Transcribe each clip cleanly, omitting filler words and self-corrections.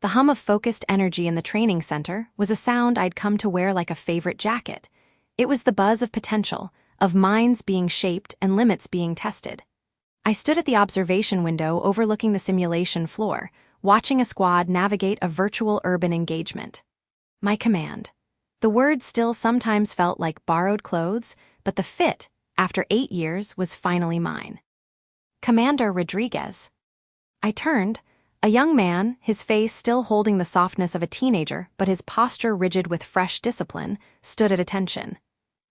The hum of focused energy in the training center was a sound I'd come to wear like a favorite jacket. It was the buzz of potential, of minds being shaped and limits being tested. I stood at the observation window overlooking the simulation floor, watching a squad navigate a virtual urban engagement. My command. The word still sometimes felt like borrowed clothes, but the fit, after 8 years, was finally mine. Commander Rodriguez. I turned. A young man, his face still holding the softness of a teenager but his posture rigid with fresh discipline, stood at attention.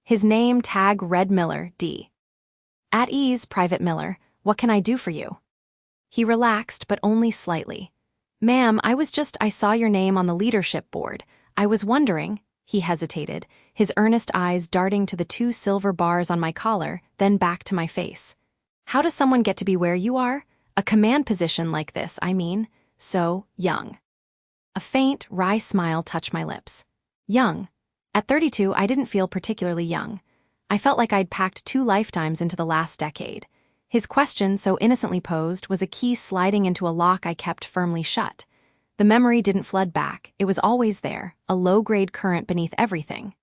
His name tag read Miller, D. At ease, Private Miller, what can I do for you? He relaxed, but only slightly. Ma'am, I saw your name on the leadership board. I was wondering, he hesitated, his earnest eyes darting to the 2 silver bars on my collar, then back to my face. How does someone get to be where you are? A command position like this, I mean, so young. A faint, wry smile touched my lips. Young. At 32, I didn't feel particularly young. I felt like I'd packed 2 lifetimes into the last decade. His question, so innocently posed, was a key sliding into a lock I kept firmly shut. The memory didn't flood back, it was always there, a low-grade current beneath everything.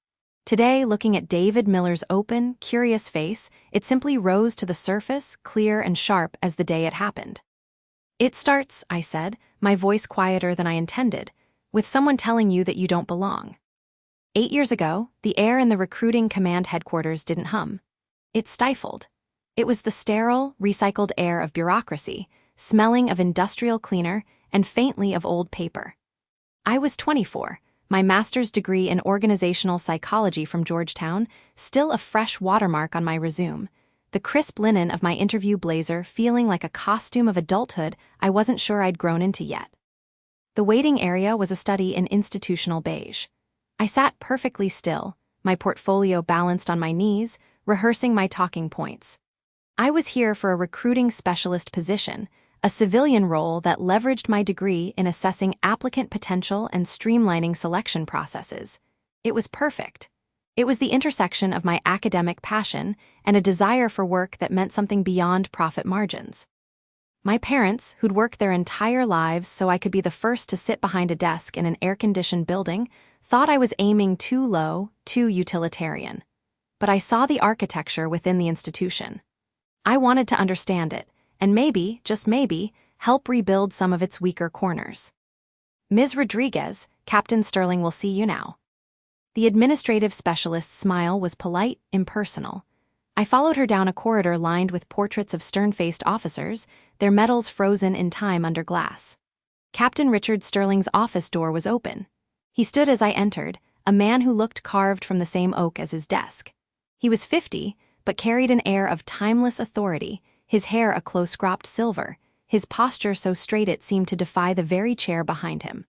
Today, looking at David Miller's open, curious face, it simply rose to the surface, clear and sharp as the day it happened. It starts, I said, my voice quieter than I intended, with someone telling you that you don't belong. 8 years ago, the air in the recruiting command headquarters didn't hum. It stifled. It was the sterile, recycled air of bureaucracy, smelling of industrial cleaner and faintly of old paper. I was 24, my master's degree in organizational psychology from Georgetown, still a fresh watermark on my resume, the crisp linen of my interview blazer feeling like a costume of adulthood I wasn't sure I'd grown into yet. The waiting area was a study in institutional beige. I sat perfectly still, my portfolio balanced on my knees, rehearsing my talking points. I was here for a recruiting specialist position, a civilian role that leveraged my degree in assessing applicant potential and streamlining selection processes. It was perfect. It was the intersection of my academic passion and a desire for work that meant something beyond profit margins. My parents, who'd worked their entire lives so I could be the first to sit behind a desk in an air-conditioned building, thought I was aiming too low, too utilitarian. But I saw the architecture within the institution. I wanted to understand it, and maybe, just maybe, help rebuild some of its weaker corners. Ms. Rodriguez, Captain Sterling will see you now. The administrative specialist's smile was polite, impersonal. I followed her down a corridor lined with portraits of stern-faced officers, their medals frozen in time under glass. Captain Richard Sterling's office door was open. He stood as I entered, a man who looked carved from the same oak as his desk. He was 50, but carried an air of timeless authority, his hair a close-cropped silver, his posture so straight it seemed to defy the very chair behind him.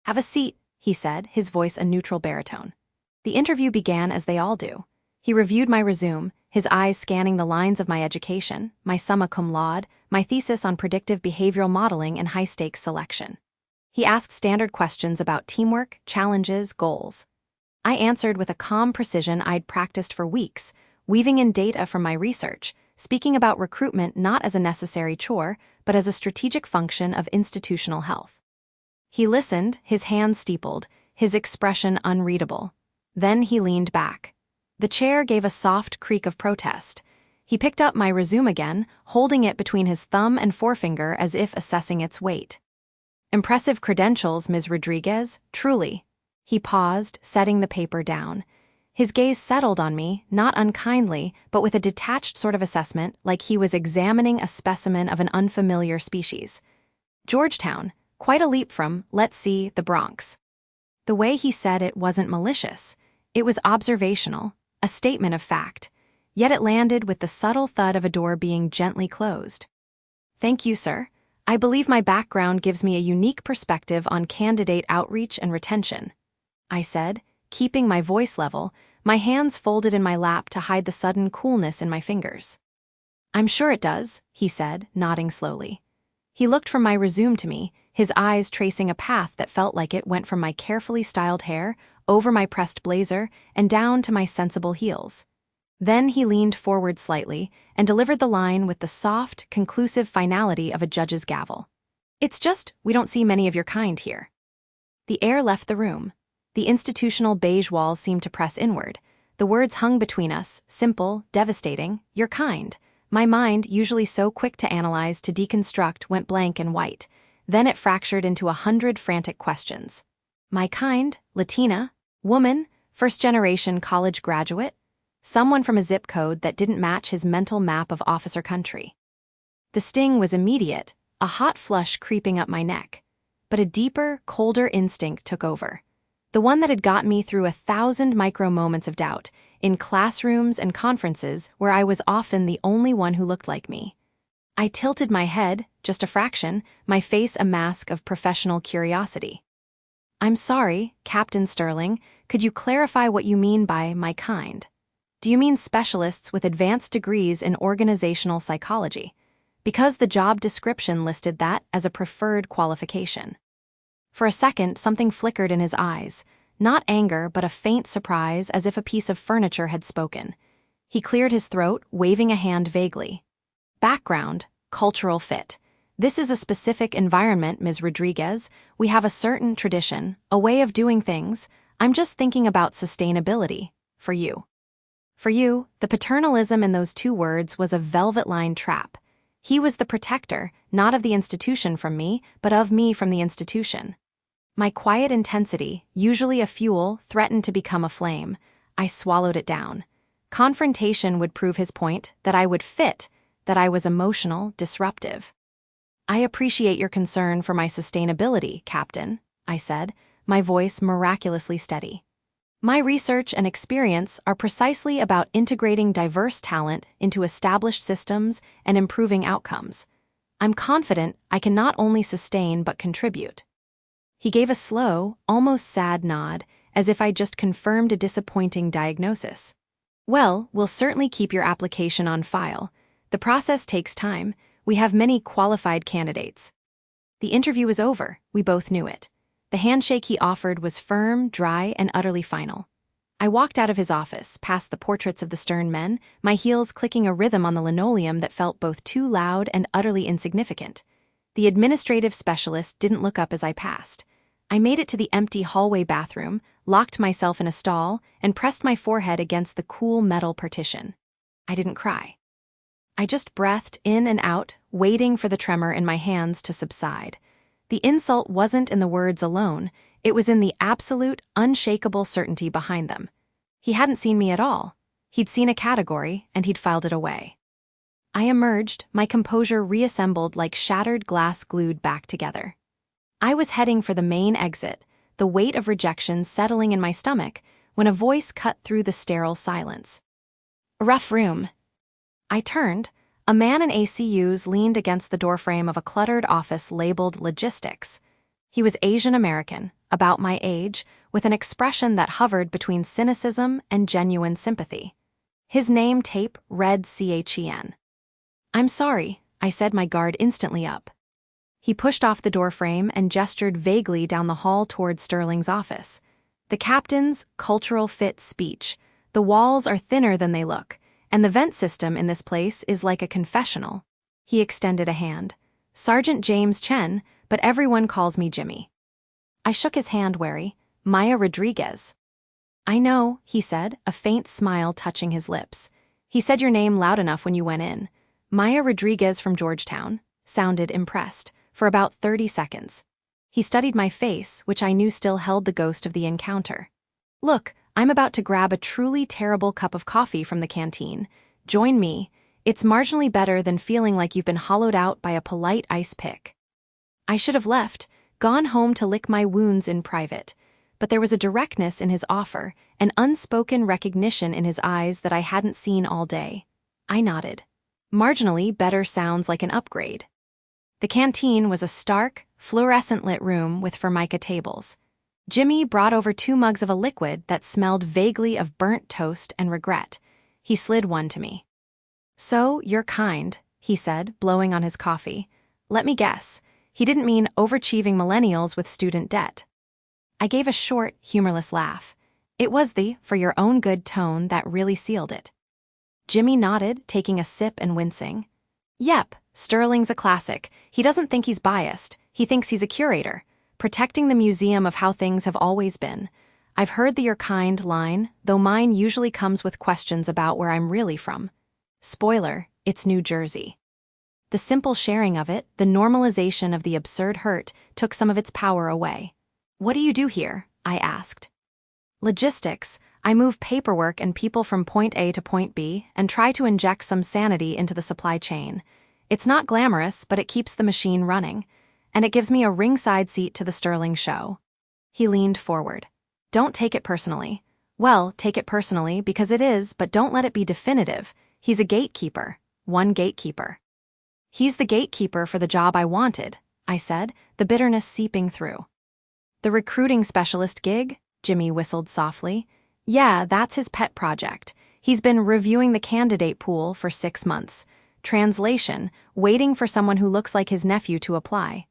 "Have a seat," he said, his voice a neutral baritone. The interview began as they all do. He reviewed my resume, his eyes scanning the lines of my education, my summa cum laude, my thesis on predictive behavioral modeling and high-stakes selection. He asked standard questions about teamwork, challenges, goals. I answered with a calm precision I'd practiced for weeks, weaving in data from my research, speaking about recruitment not as a necessary chore, but as a strategic function of institutional health. He listened, his hands steepled, his expression unreadable. Then he leaned back. The chair gave a soft creak of protest. He picked up my resume again, holding it between his thumb and forefinger as if assessing its weight. "Impressive credentials, Ms. Rodriguez, truly." He paused, setting the paper down. His gaze settled on me, not unkindly, but with a detached sort of assessment, like he was examining a specimen of an unfamiliar species. "Georgetown, quite a leap from, let's see, the Bronx." The way he said it wasn't malicious. It was observational, a statement of fact, yet it landed with the subtle thud of a door being gently closed. "Thank you, sir. I believe my background gives me a unique perspective on candidate outreach and retention," I said, keeping my voice level, my hands folded in my lap to hide the sudden coolness in my fingers. "I'm sure it does," he said, nodding slowly. He looked from my resume to me, his eyes tracing a path that felt like it went from my carefully styled hair, over my pressed blazer, and down to my sensible heels. Then he leaned forward slightly and delivered the line with the soft, conclusive finality of a judge's gavel. It's just, we don't see many of your kind here. The air left the room. The institutional beige walls seemed to press inward. The words hung between us, simple, devastating, your kind. My mind, usually so quick to analyze, to deconstruct, went blank and white. Then it fractured into 100 frantic questions. My kind, Latina, woman, first-generation college graduate, someone from a zip code that didn't match his mental map of officer country. The sting was immediate, a hot flush creeping up my neck. But a deeper, colder instinct took over. The one that had got me through 1,000 micro-moments of doubt, in classrooms and conferences where I was often the only one who looked like me. I tilted my head, just a fraction, my face a mask of professional curiosity. I'm sorry, Captain Sterling, could you clarify what you mean by my kind? Do you mean specialists with advanced degrees in organizational psychology? Because the job description listed that as a preferred qualification. For a second, something flickered in his eyes, not anger but a faint surprise, as if a piece of furniture had spoken. He cleared his throat, waving a hand vaguely. Background, cultural fit. This is a specific environment, Ms. Rodriguez. We have a certain tradition, a way of doing things. I'm just thinking about sustainability. For you. For you, the paternalism in those two words was a velvet-lined trap. He was the protector, not of the institution from me, but of me from the institution. My quiet intensity, usually a fuel, threatened to become a flame. I swallowed it down. Confrontation would prove his point, that I would fit, that I was emotional, disruptive. I appreciate your concern for my sustainability, Captain, I said, my voice miraculously steady. My research and experience are precisely about integrating diverse talent into established systems and improving outcomes. I'm confident I can not only sustain but contribute. He gave a slow, almost sad nod, as if I'd just confirmed a disappointing diagnosis. Well, we'll certainly keep your application on file. The process takes time. We have many qualified candidates. The interview was over. We both knew it. The handshake he offered was firm, dry, and utterly final. I walked out of his office, past the portraits of the stern men, my heels clicking a rhythm on the linoleum that felt both too loud and utterly insignificant. The administrative specialist didn't look up as I passed. I made it to the empty hallway bathroom, locked myself in a stall, and pressed my forehead against the cool metal partition. I didn't cry. I just breathed in and out, waiting for the tremor in my hands to subside. The insult wasn't in the words alone, it was in the absolute, unshakable certainty behind them. He hadn't seen me at all. He'd seen a category, and he'd filed it away. I emerged, my composure reassembled like shattered glass glued back together. I was heading for the main exit, the weight of rejection settling in my stomach, when a voice cut through the sterile silence. "A rough room." I turned. A man in ACUs leaned against the doorframe of a cluttered office labeled Logistics. He was Asian American, about my age, with an expression that hovered between cynicism and genuine sympathy. His name tape read CHEN. "I'm sorry," I said, my guard instantly up. He pushed off the doorframe and gestured vaguely down the hall toward Sterling's office. The captain's cultural fit speech. The walls are thinner than they look, and the vent system in this place is like a confessional. He extended a hand. "Sergeant James Chen, but everyone calls me Jimmy." I shook his hand wary. "Maya Rodriguez." "I know," he said, a faint smile touching his lips. "He said your name loud enough when you went in. Maya Rodriguez from Georgetown." Sounded impressed, for about 30 seconds. He studied my face, which I knew still held the ghost of the encounter. "Look, I'm about to grab a truly terrible cup of coffee from the canteen. Join me. It's marginally better than feeling like you've been hollowed out by a polite ice pick." I should have left, gone home to lick my wounds in private, but there was a directness in his offer, an unspoken recognition in his eyes that I hadn't seen all day. I nodded. Marginally better sounds like an upgrade. The canteen was a stark, fluorescent-lit room with formica tables. Jimmy brought over 2 mugs of a liquid that smelled vaguely of burnt toast and regret. He slid one to me. "So, you're kind," he said, blowing on his coffee. "Let me guess. He didn't mean overachieving millennials with student debt." I gave a short, humorless laugh. It was the "for your own good" tone that really sealed it. Jimmy nodded, taking a sip and wincing. "Yep, Sterling's a classic. He doesn't think he's biased. He thinks he's a curator, protecting the museum of how things have always been. I've heard the "you're kind" line, though mine usually comes with questions about where I'm really from. Spoiler, it's New Jersey. The simple sharing of it, the normalization of the absurd hurt, took some of its power away. "What do you do here?" I asked. "Logistics. I move paperwork and people from point A to point B and try to inject some sanity into the supply chain. It's not glamorous, but it keeps the machine running. And it gives me a ringside seat to the Sterling show." He leaned forward. "Don't take it personally." "Well, take it personally because it is, but don't let it be definitive. He's a gatekeeper. One gatekeeper." "He's the gatekeeper for the job I wanted," I said, the bitterness seeping through. "The recruiting specialist gig?" Jimmy whistled softly. "Yeah, that's his pet project. He's been reviewing the candidate pool for 6 months. Translation, waiting for someone who looks like his nephew to apply."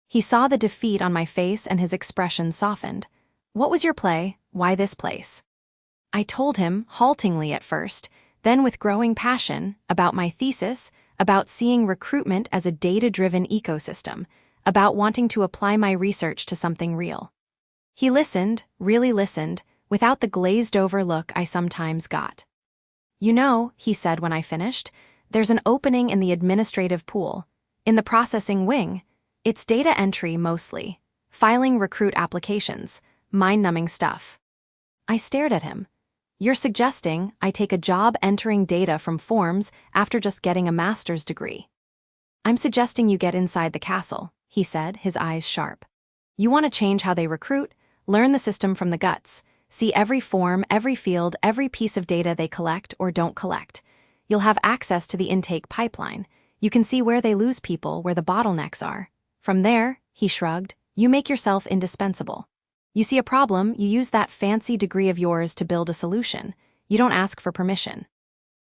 He saw the defeat on my face and his expression softened. "What was your play? Why this place?" I told him, haltingly at first, then with growing passion, about my thesis, about seeing recruitment as a data-driven ecosystem, about wanting to apply my research to something real. He listened, really listened, without the glazed-over look I sometimes got. "You know," he said when I finished, "there's an opening in the administrative pool. In the processing wing. It's data entry mostly. Filing recruit applications. Mind-numbing stuff." I stared at him. "You're suggesting I take a job entering data from forms after just getting a master's degree?" "I'm suggesting you get inside the castle," he said, his eyes sharp. "You want to change how they recruit, learn the system from the guts, see every form, every field, every piece of data they collect or don't collect. You'll have access to the intake pipeline. You can see where they lose people, where the bottlenecks are. From there," he shrugged, "you make yourself indispensable. You see a problem, you use that fancy degree of yours to build a solution. You don't ask for permission.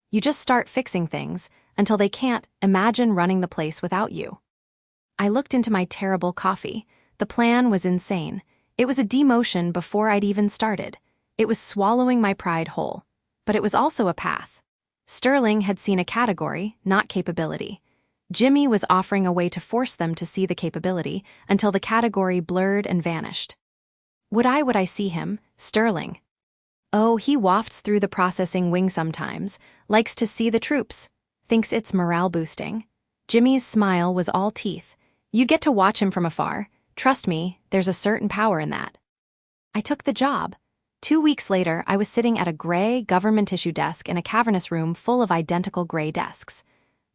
You just start fixing things until they can't imagine running the place without you." I looked into my terrible coffee. The plan was insane. It was a demotion before I'd even started. It was swallowing my pride whole. But it was also a path. Sterling had seen a category, not capability. Jimmy was offering a way to force them to see the capability until the category blurred and vanished. Would I see him, Sterling? Oh, he wafts through the processing wing sometimes, likes to see the troops, thinks it's morale boosting. Jimmy's smile was all teeth. "You get to watch him from afar. Trust me, there's a certain power in that." I took the job. 2 weeks later, I was sitting at a gray, government-issue desk in a cavernous room full of identical gray desks.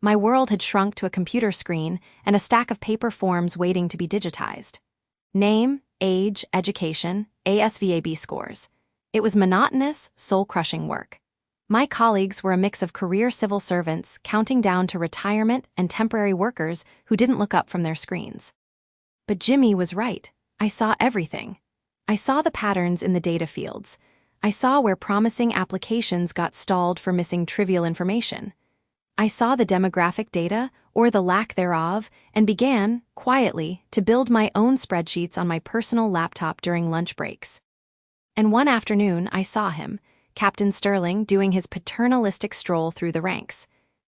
My world had shrunk to a computer screen and a stack of paper forms waiting to be digitized. Name, age, education, ASVAB scores. It was monotonous, soul-crushing work. My colleagues were a mix of career civil servants counting down to retirement and temporary workers who didn't look up from their screens. But Jimmy was right. I saw everything. I saw the patterns in the data fields. I saw where promising applications got stalled for missing trivial information. I saw the demographic data, or the lack thereof, and began, quietly, to build my own spreadsheets on my personal laptop during lunch breaks. And one afternoon, I saw him, Captain Sterling, doing his paternalistic stroll through the ranks.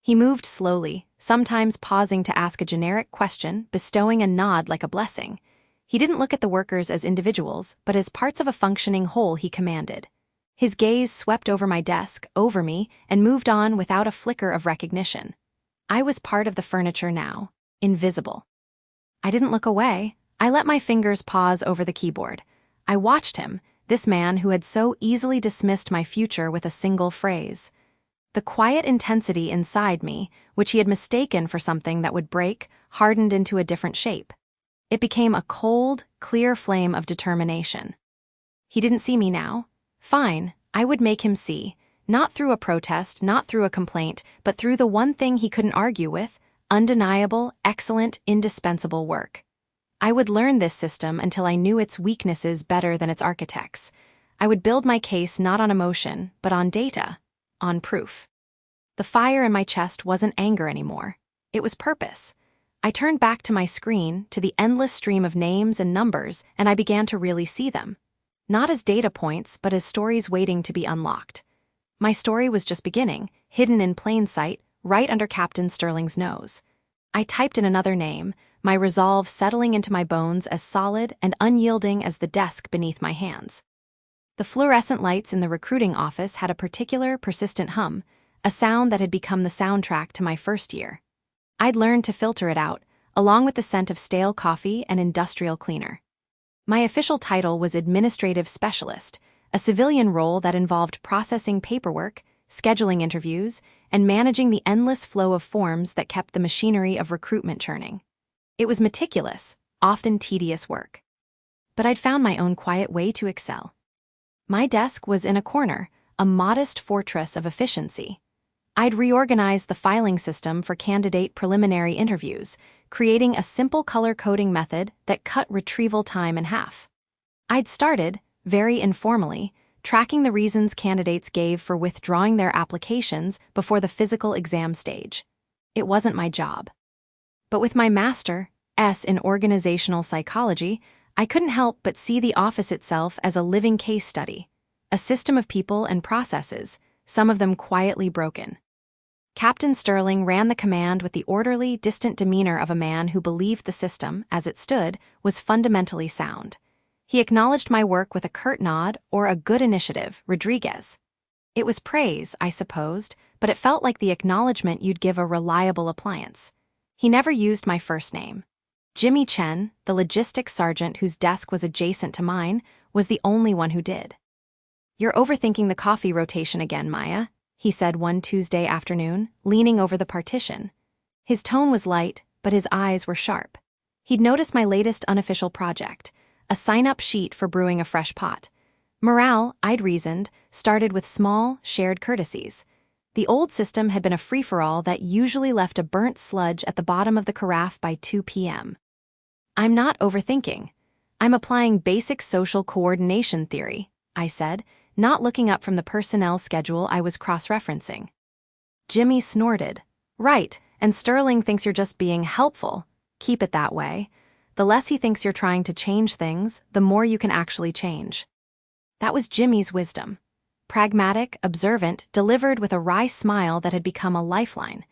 He moved slowly, sometimes pausing to ask a generic question, bestowing a nod like a blessing. He didn't look at the workers as individuals, but as parts of a functioning whole he commanded. His gaze swept over my desk, over me, and moved on without a flicker of recognition. I was part of the furniture now, invisible. I didn't look away. I let my fingers pause over the keyboard. I watched him, this man who had so easily dismissed my future with a single phrase. The quiet intensity inside me, which he had mistaken for something that would break, hardened into a different shape. It became a cold, clear flame of determination. He didn't see me now. Fine, I would make him see, not through a protest, not through a complaint, but through the one thing he couldn't argue with, undeniable, excellent, indispensable work. I would learn this system until I knew its weaknesses better than its architects. I would build my case not on emotion, but on data, on proof. The fire in my chest wasn't anger anymore. It was purpose. I turned back to my screen, to the endless stream of names and numbers, and I began to really see them. Not as data points, but as stories waiting to be unlocked. My story was just beginning, hidden in plain sight, right under Captain Sterling's nose. I typed in another name, my resolve settling into my bones as solid and unyielding as the desk beneath my hands. The fluorescent lights in the recruiting office had a particular, persistent hum, a sound that had become the soundtrack to my first year. I'd learned to filter it out, along with the scent of stale coffee and industrial cleaner. My official title was Administrative Specialist, a civilian role that involved processing paperwork, scheduling interviews, and managing the endless flow of forms that kept the machinery of recruitment churning. It was meticulous, often tedious work. But I'd found my own quiet way to excel. My desk was in a corner, a modest fortress of efficiency. I'd reorganized the filing system for candidate preliminary interviews, creating a simple color coding method that cut retrieval time in half. I'd started, very informally, tracking the reasons candidates gave for withdrawing their applications before the physical exam stage. It wasn't my job. But with my Master's in organizational psychology, I couldn't help but see the office itself as a living case study, a system of people and processes, some of them quietly broken. Captain Sterling ran the command with the orderly, distant demeanor of a man who believed the system, as it stood, was fundamentally sound. He acknowledged my work with a curt nod or a good initiative, Rodriguez. It was praise, I supposed, but it felt like the acknowledgement you'd give a reliable appliance. He never used my first name. Jimmy Chen, the logistics sergeant whose desk was adjacent to mine, was the only one who did. "You're overthinking the coffee rotation again, Maya," he said one Tuesday afternoon, leaning over the partition. His tone was light, but his eyes were sharp. He'd noticed my latest unofficial project, a sign-up sheet for brewing a fresh pot. Morale, I'd reasoned, started with small, shared courtesies. The old system had been a free-for-all that usually left a burnt sludge at the bottom of the carafe by 2 p.m. "I'm not overthinking. I'm applying basic social coordination theory," I said, not looking up from the personnel schedule I was cross-referencing. Jimmy snorted. "Right, and Sterling thinks you're just being helpful. Keep it that way. The less he thinks you're trying to change things, the more you can actually change." That was Jimmy's wisdom. Pragmatic, observant, delivered with a wry smile that had become a lifeline.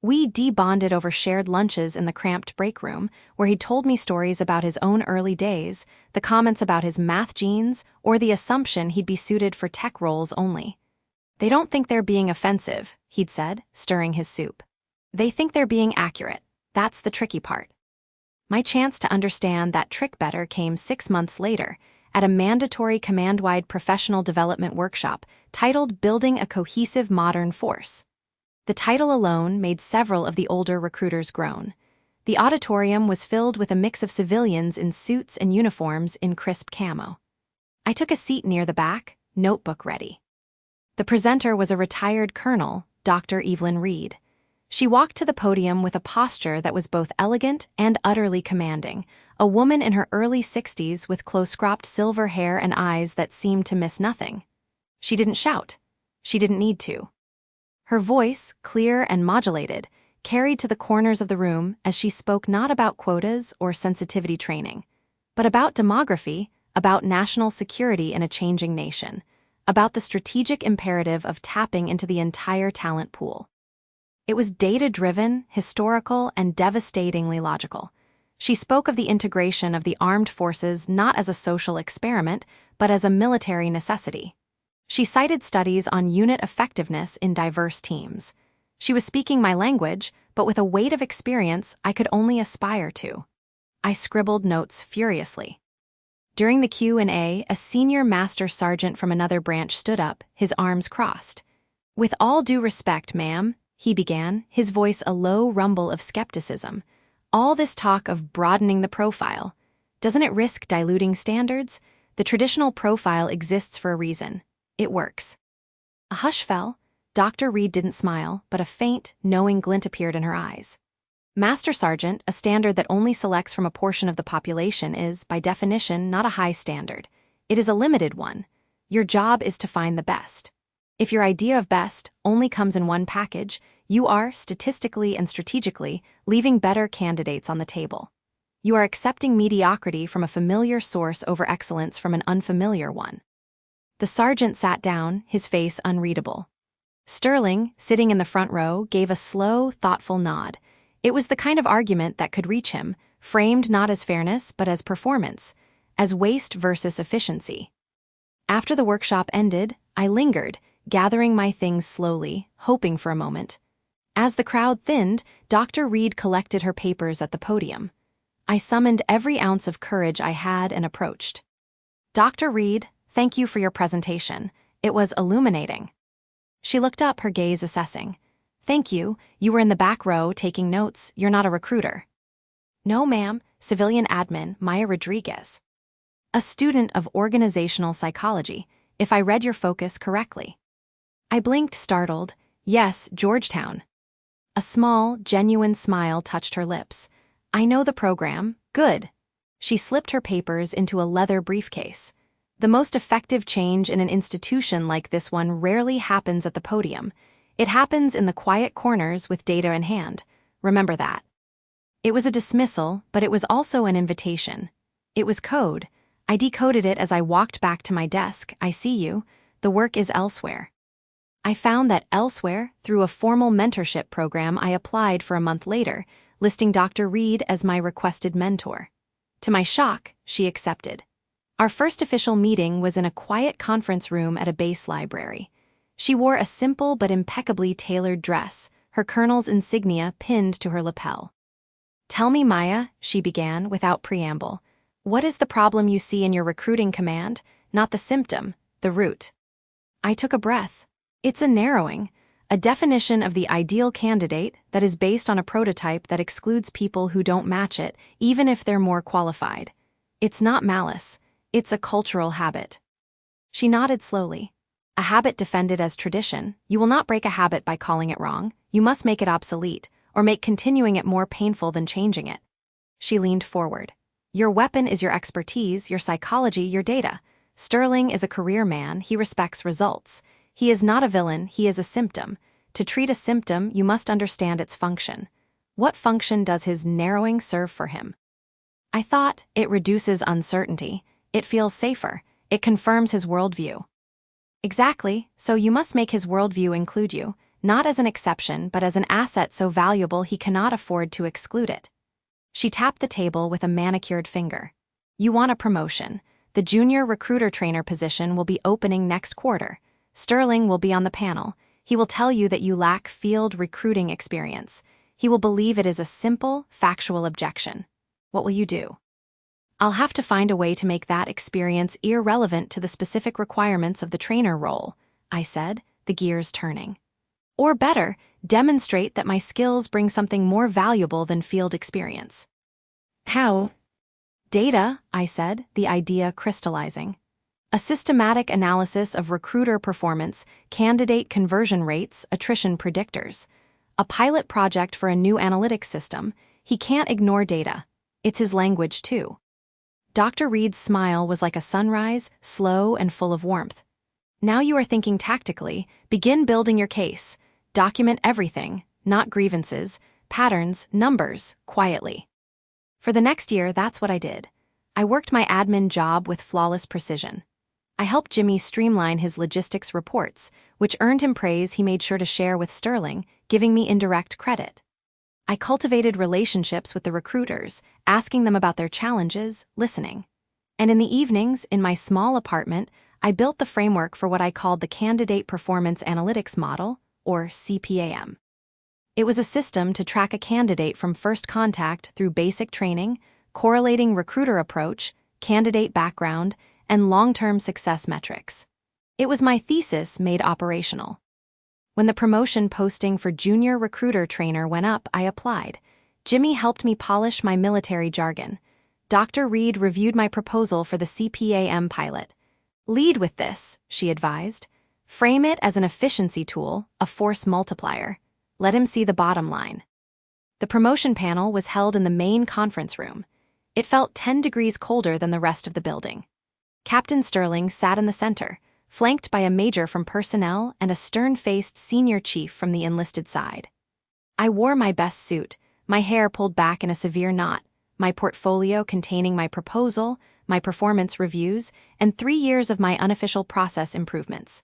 We de-bonded over shared lunches in the cramped break room, where he told me stories about his own early days, the comments about his math genes, or the assumption he'd be suited for tech roles only. "They don't think they're being offensive," he'd said, stirring his soup. "They think they're being accurate. That's the tricky part." My chance to understand that trick better came 6 months later, at a mandatory command-wide professional development workshop titled Building a Cohesive Modern Force. The title alone made several of the older recruiters groan. The auditorium was filled with a mix of civilians in suits and uniforms in crisp camo. I took a seat near the back, notebook ready. The presenter was a retired colonel, Dr. Evelyn Reed. She walked to the podium with a posture that was both elegant and utterly commanding, a woman in her early 60s with close-cropped silver hair and eyes that seemed to miss nothing. She didn't shout. She didn't need to. Her voice, clear and modulated, carried to the corners of the room as she spoke not about quotas or sensitivity training, but about demography, about national security in a changing nation, about the strategic imperative of tapping into the entire talent pool. It was data-driven, historical, and devastatingly logical. She spoke of the integration of the armed forces not as a social experiment, but as a military necessity. She cited studies on unit effectiveness in diverse teams. She was speaking my language, but with a weight of experience I could only aspire to. I scribbled notes furiously. During the Q&A, a senior master sergeant from another branch stood up, his arms crossed. "With all due respect, ma'am," he began, his voice a low rumble of skepticism. "All this talk of broadening the profile, doesn't it risk diluting standards? The traditional profile exists for a reason. It works." A hush fell. Dr. Reed didn't smile, but a faint, knowing glint appeared in her eyes. "Master Sergeant, a standard that only selects from a portion of the population, is, by definition, not a high standard. It is a limited one. Your job is to find the best. If your idea of best only comes in one package, you are, statistically and strategically, leaving better candidates on the table. You are accepting mediocrity from a familiar source over excellence from an unfamiliar one." The sergeant sat down, his face unreadable. Sterling, sitting in the front row, gave a slow, thoughtful nod. It was the kind of argument that could reach him, framed not as fairness but as performance, as waste versus efficiency. After the workshop ended, I lingered, gathering my things slowly, hoping for a moment. As the crowd thinned, Dr. Reed collected her papers at the podium. I summoned every ounce of courage I had and approached. "Dr. Reed, thank you for your presentation. It was illuminating." She looked up, her gaze assessing. "Thank you. You were in the back row taking notes. You're not a recruiter." "No, ma'am. Civilian admin, Maya Rodriguez. A student of organizational psychology, if I read your focus correctly." I blinked, startled. "Yes, Georgetown." A small, genuine smile touched her lips. "I know the program. Good." She slipped her papers into a leather briefcase. The most effective change in an institution like this one rarely happens at the podium. It happens in the quiet corners with data in hand. Remember that. It was a dismissal, but it was also an invitation. It was code. I decoded it as I walked back to my desk. "I see you. The work is elsewhere." I found that elsewhere through a formal mentorship program I applied for a month later, listing Dr. Reed as my requested mentor. To my shock, she accepted. Our first official meeting was in a quiet conference room at a base library. She wore a simple but impeccably tailored dress, her colonel's insignia pinned to her lapel. "Tell me, Maya," she began without preamble, "what is the problem you see in your recruiting command? Not the symptom, the root." I took a breath. It's a narrowing, a definition of the ideal candidate that is based on a prototype that excludes people who don't match it, even if they're more qualified. It's not malice, it's a cultural habit. She nodded slowly. "A habit defended as tradition. You will not break a habit by calling it wrong. You must make it obsolete, or make continuing it more painful than changing it." She leaned forward. "Your weapon is your expertise, your psychology, your data. Sterling is a career man, he respects results. He is not a villain, he is a symptom. To treat a symptom, you must understand its function. What function does his narrowing serve for him?" I thought, it reduces uncertainty. It feels safer. It confirms his worldview. "Exactly, so you must make his worldview include you, not as an exception but as an asset so valuable he cannot afford to exclude it." She tapped the table with a manicured finger. "You want a promotion. The junior recruiter trainer position will be opening next quarter. Sterling will be on the panel. He will tell you that you lack field recruiting experience. He will believe it is a simple, factual objection. What will you do?" "I'll have to find a way to make that experience irrelevant to the specific requirements of the trainer role," I said, the gears turning. "Or better, demonstrate that my skills bring something more valuable than field experience." "How?" "Data," I said, the idea crystallizing. "A systematic analysis of recruiter performance, candidate conversion rates, attrition predictors. A pilot project for a new analytics system. He can't ignore data. It's his language, too." Dr. Reed's smile was like a sunrise, slow and full of warmth. "Now you are thinking tactically. Begin building your case. Document everything, not grievances, patterns, numbers, quietly." For the next year, that's what I did. I worked my admin job with flawless precision. I helped Jimmy streamline his logistics reports, which earned him praise he made sure to share with Sterling, giving me indirect credit. I cultivated relationships with the recruiters, asking them about their challenges, listening. And in the evenings, in my small apartment, I built the framework for what I called the Candidate Performance Analytics Model, or CPAM. It was a system to track a candidate from first contact through basic training, correlating recruiter approach, candidate background, and long-term success metrics. It was my thesis made operational. When the promotion posting for junior recruiter trainer went up, I applied. Jimmy helped me polish my military jargon. Dr. Reed reviewed my proposal for the CPAM pilot. "Lead with this," she advised. "Frame it as an efficiency tool, a force multiplier. Let him see the bottom line." The promotion panel was held in the main conference room. It felt 10 degrees colder than the rest of the building. Captain Sterling sat in the center, flanked by a major from personnel and a stern-faced senior chief from the enlisted side. I wore my best suit, my hair pulled back in a severe knot, my portfolio containing my proposal, my performance reviews, and 3 years of my unofficial process improvements.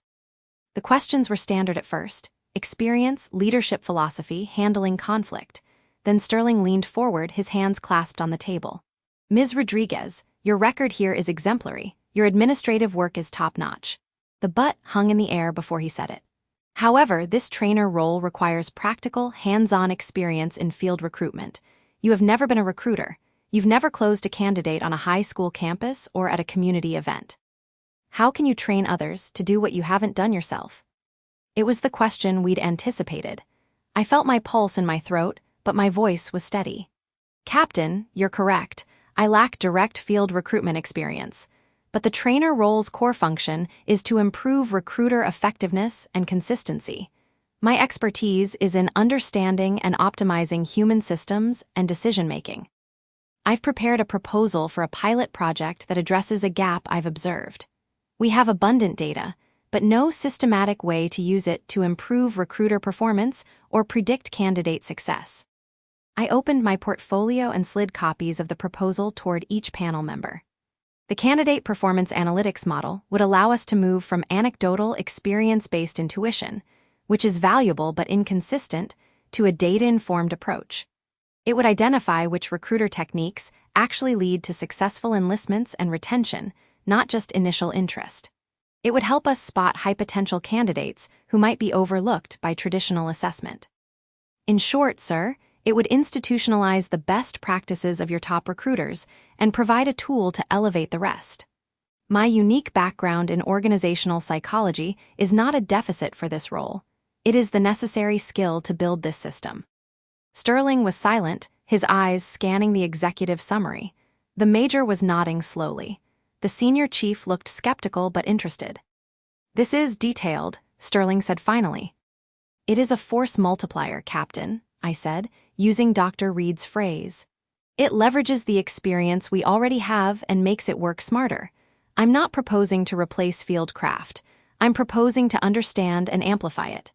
The questions were standard at first: experience, leadership philosophy, handling conflict. Then Sterling leaned forward, his hands clasped on the table. "Ms. Rodriguez, your record here is exemplary. Your administrative work is top-notch." The but hung in the air before he said it. "However, this trainer role requires practical, hands-on experience in field recruitment. You have never been a recruiter. You've never closed a candidate on a high school campus or at a community event. How can you train others to do what you haven't done yourself?" It was the question we'd anticipated. I felt my pulse in my throat, but my voice was steady. "Captain, you're correct. I lack direct field recruitment experience. But the trainer role's core function is to improve recruiter effectiveness and consistency. My expertise is in understanding and optimizing human systems and decision-making. I've prepared a proposal for a pilot project that addresses a gap I've observed. We have abundant data, but no systematic way to use it to improve recruiter performance or predict candidate success." I opened my portfolio and slid copies of the proposal toward each panel member. The candidate performance analytics model would allow us to move from anecdotal, experience-based intuition, which is valuable but inconsistent, to a data-informed approach. It would identify which recruiter techniques actually lead to successful enlistments and retention, not just initial interest. It would help us spot high-potential candidates who might be overlooked by traditional assessment. In short, sir, it would institutionalize the best practices of your top recruiters and provide a tool to elevate the rest. My unique background in organizational psychology is not a deficit for this role. It is the necessary skill to build this system. Sterling was silent, his eyes scanning the executive summary. The major was nodding slowly. The senior chief looked skeptical but interested. "This is detailed," Sterling said finally. "It is a force multiplier, Captain," I said, using Dr. Reed's phrase. "It leverages the experience we already have and makes it work smarter. I'm not proposing to replace field craft. I'm proposing to understand and amplify it."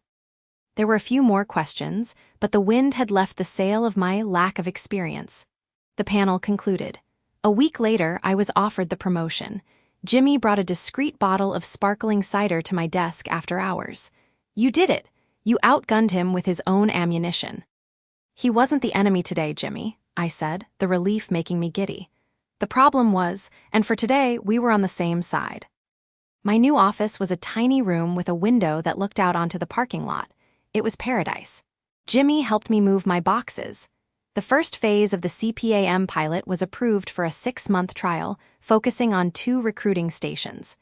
There were a few more questions, but the wind had left the sail of my lack of experience. The panel concluded. A week later, I was offered the promotion. Jimmy brought a discreet bottle of sparkling cider to my desk after hours. "You did it. You outgunned him with his own ammunition." "He wasn't the enemy today, Jimmy," I said, the relief making me giddy. "The problem was, and for today, we were on the same side." My new office was a tiny room with a window that looked out onto the parking lot. It was paradise. Jimmy helped me move my boxes. The first phase of the CPAM pilot was approved for a 6-month trial, focusing on 2 recruiting stations.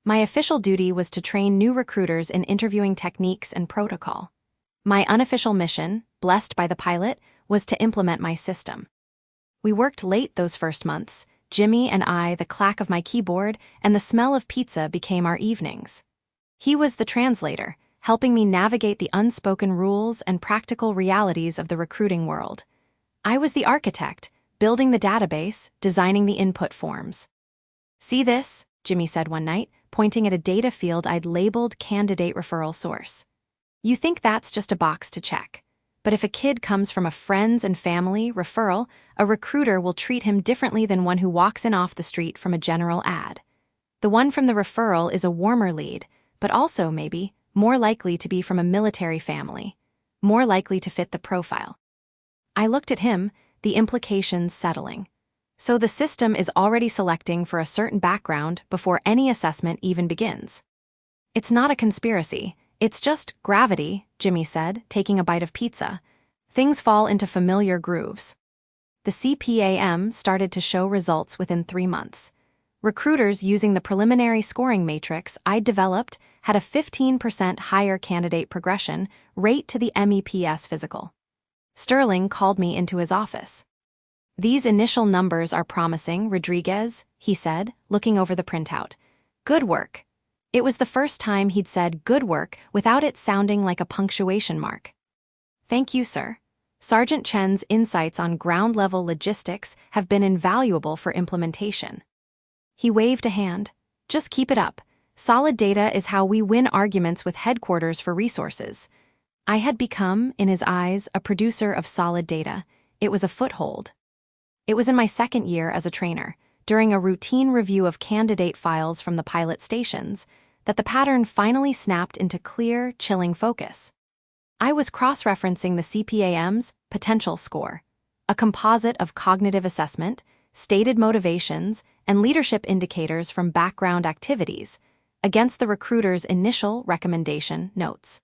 My official duty was to train new recruiters in interviewing techniques and protocol. My unofficial mission, blessed by the pilot, was to implement my system. We worked late those first months. Jimmy and I, the clack of my keyboard, and the smell of pizza became our evenings. He was the translator, helping me navigate the unspoken rules and practical realities of the recruiting world. I was the architect, building the database, designing the input forms. "See this?" Jimmy said one night, pointing at a data field I'd labeled candidate referral source. "You think that's just a box to check. But if a kid comes from a friends and family referral, a recruiter will treat him differently than one who walks in off the street from a general ad. The one from the referral is a warmer lead, but also, maybe, more likely to be from a military family, more likely to fit the profile." I looked at him, the implications settling. So the system is already selecting for a certain background before any assessment even begins. "It's not a conspiracy. It's just gravity," Jimmy said, taking a bite of pizza. "Things fall into familiar grooves." The CPAM started to show results within 3 months. Recruiters using the preliminary scoring matrix I'd developed had a 15% higher candidate progression rate to the MEPS physical. Sterling called me into his office. "These initial numbers are promising, Rodriguez," he said, looking over the printout. "Good work." It was the first time he'd said "good work" without it sounding like a punctuation mark. "Thank you, sir. Sergeant Chen's insights on ground-level logistics have been invaluable for implementation." He waved a hand. "Just keep it up. Solid data is how we win arguments with headquarters for resources." I had become, in his eyes, a producer of solid data. It was a foothold. It was in my second year as a trainer, during a routine review of candidate files from the pilot stations, that the pattern finally snapped into clear, chilling focus. I was cross-referencing the CPAM's potential score, a composite of cognitive assessment, stated motivations, and leadership indicators from background activities, against the recruiter's initial recommendation notes.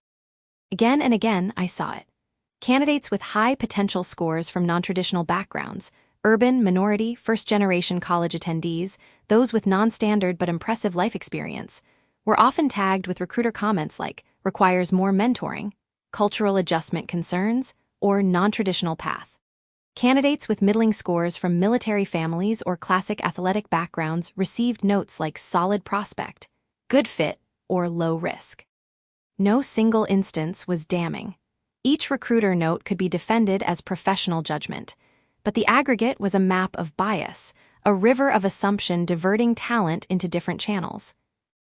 Again and again, I saw it. Candidates with high potential scores from non-traditional backgrounds, urban, minority, first-generation college attendees, those with non-standard but impressive life experience, were often tagged with recruiter comments like, requires more mentoring, cultural adjustment concerns, or non-traditional path. Candidates with middling scores from military families or classic athletic backgrounds received notes like solid prospect, good fit, or low risk. No single instance was damning. Each recruiter note could be defended as professional judgment, but the aggregate was a map of bias, a river of assumption diverting talent into different channels.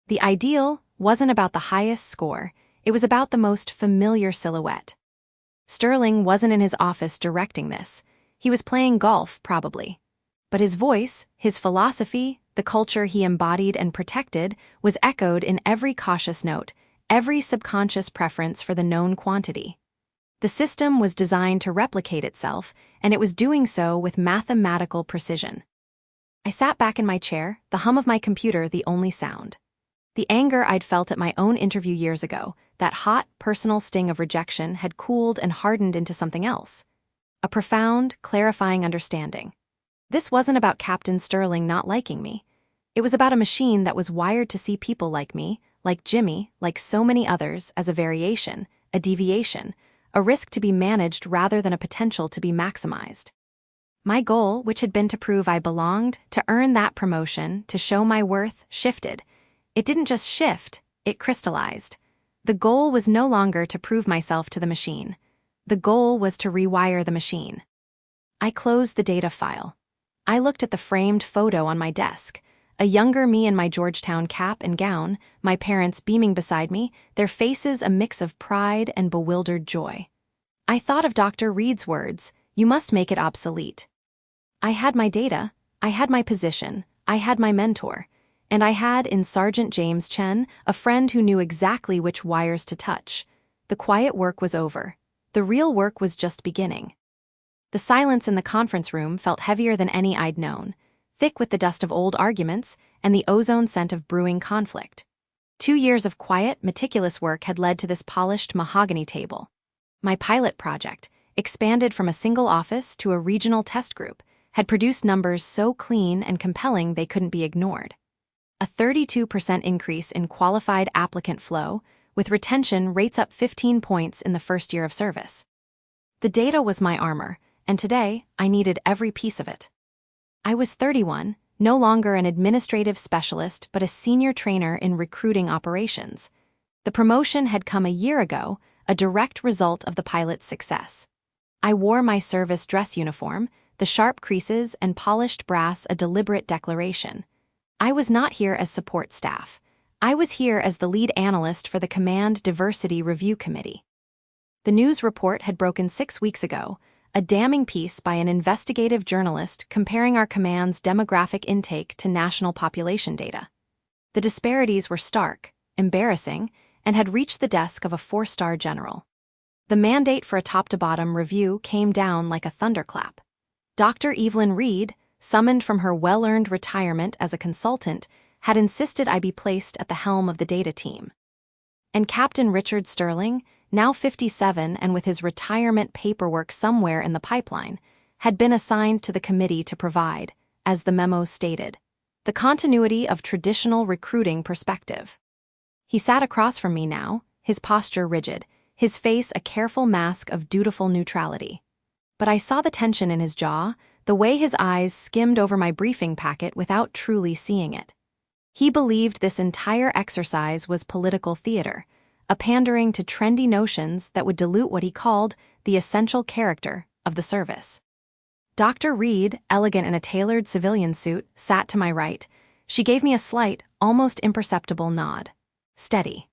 The ideal wasn't about the highest score, it was about the most familiar silhouette. Sterling wasn't in his office directing this. He was playing golf, probably. But his voice, his philosophy, the culture he embodied and protected was echoed in every cautious note, every subconscious preference for the known quantity. The system was designed to replicate itself, and it was doing so with mathematical precision. I sat back in my chair, the hum of my computer the only sound. The anger I'd felt at my own interview years ago, that hot, personal sting of rejection, had cooled and hardened into something else. A profound, clarifying understanding. This wasn't about Captain Sterling not liking me. It was about a machine that was wired to see people like me, like Jimmy, like so many others, as a variation, a deviation, a risk to be managed rather than a potential to be maximized. My goal, which had been to prove I belonged, to earn that promotion, to show my worth, shifted. It didn't just shift, it crystallized. The goal was no longer to prove myself to the machine. The goal was to rewire the machine. I closed the data file. I looked at the framed photo on my desk. A younger me in my Georgetown cap and gown, my parents beaming beside me, their faces a mix of pride and bewildered joy. I thought of Dr. Reed's words, "You must make it obsolete." I had my data, I had my position, I had my mentor, and I had in Sergeant James Chen a friend who knew exactly which wires to touch. The quiet work was over. The real work was just beginning. The silence in the conference room felt heavier than any I'd known, thick with the dust of old arguments and the ozone scent of brewing conflict. 2 years of quiet, meticulous work had led to this polished mahogany table. My pilot project, expanded from a single office to a regional test group, had produced numbers so clean and compelling they couldn't be ignored. A 32% increase in qualified applicant flow, with retention rates up 15 points in the first year of service. The data was my armor, and today I needed every piece of it. I was 31, no longer an administrative specialist but a senior trainer in recruiting operations. The promotion had come a year ago, a direct result of the pilot's success. I wore my service dress uniform, the sharp creases and polished brass a deliberate declaration. I was not here as support staff. I was here as the lead analyst for the Command Diversity Review Committee. The news report had broken 6 weeks ago, a damning piece by an investigative journalist comparing our command's demographic intake to national population data. The disparities were stark, embarrassing, and had reached the desk of a 4-star general. The mandate for a top-to-bottom review came down like a thunderclap. Dr. Evelyn Reed, summoned from her well-earned retirement as a consultant, had insisted I be placed at the helm of the data team. And Captain Richard Sterling, now 57 and with his retirement paperwork somewhere in the pipeline, had been assigned to the committee to provide, as the memo stated, the continuity of traditional recruiting perspective. He sat across from me now, his posture rigid, his face a careful mask of dutiful neutrality. But I saw the tension in his jaw, the way his eyes skimmed over my briefing packet without truly seeing it. He believed this entire exercise was political theater, a pandering to trendy notions that would dilute what he called the essential character of the service. Dr. Reed, elegant in a tailored civilian suit, sat to my right. She gave me a slight, almost imperceptible nod. Steady.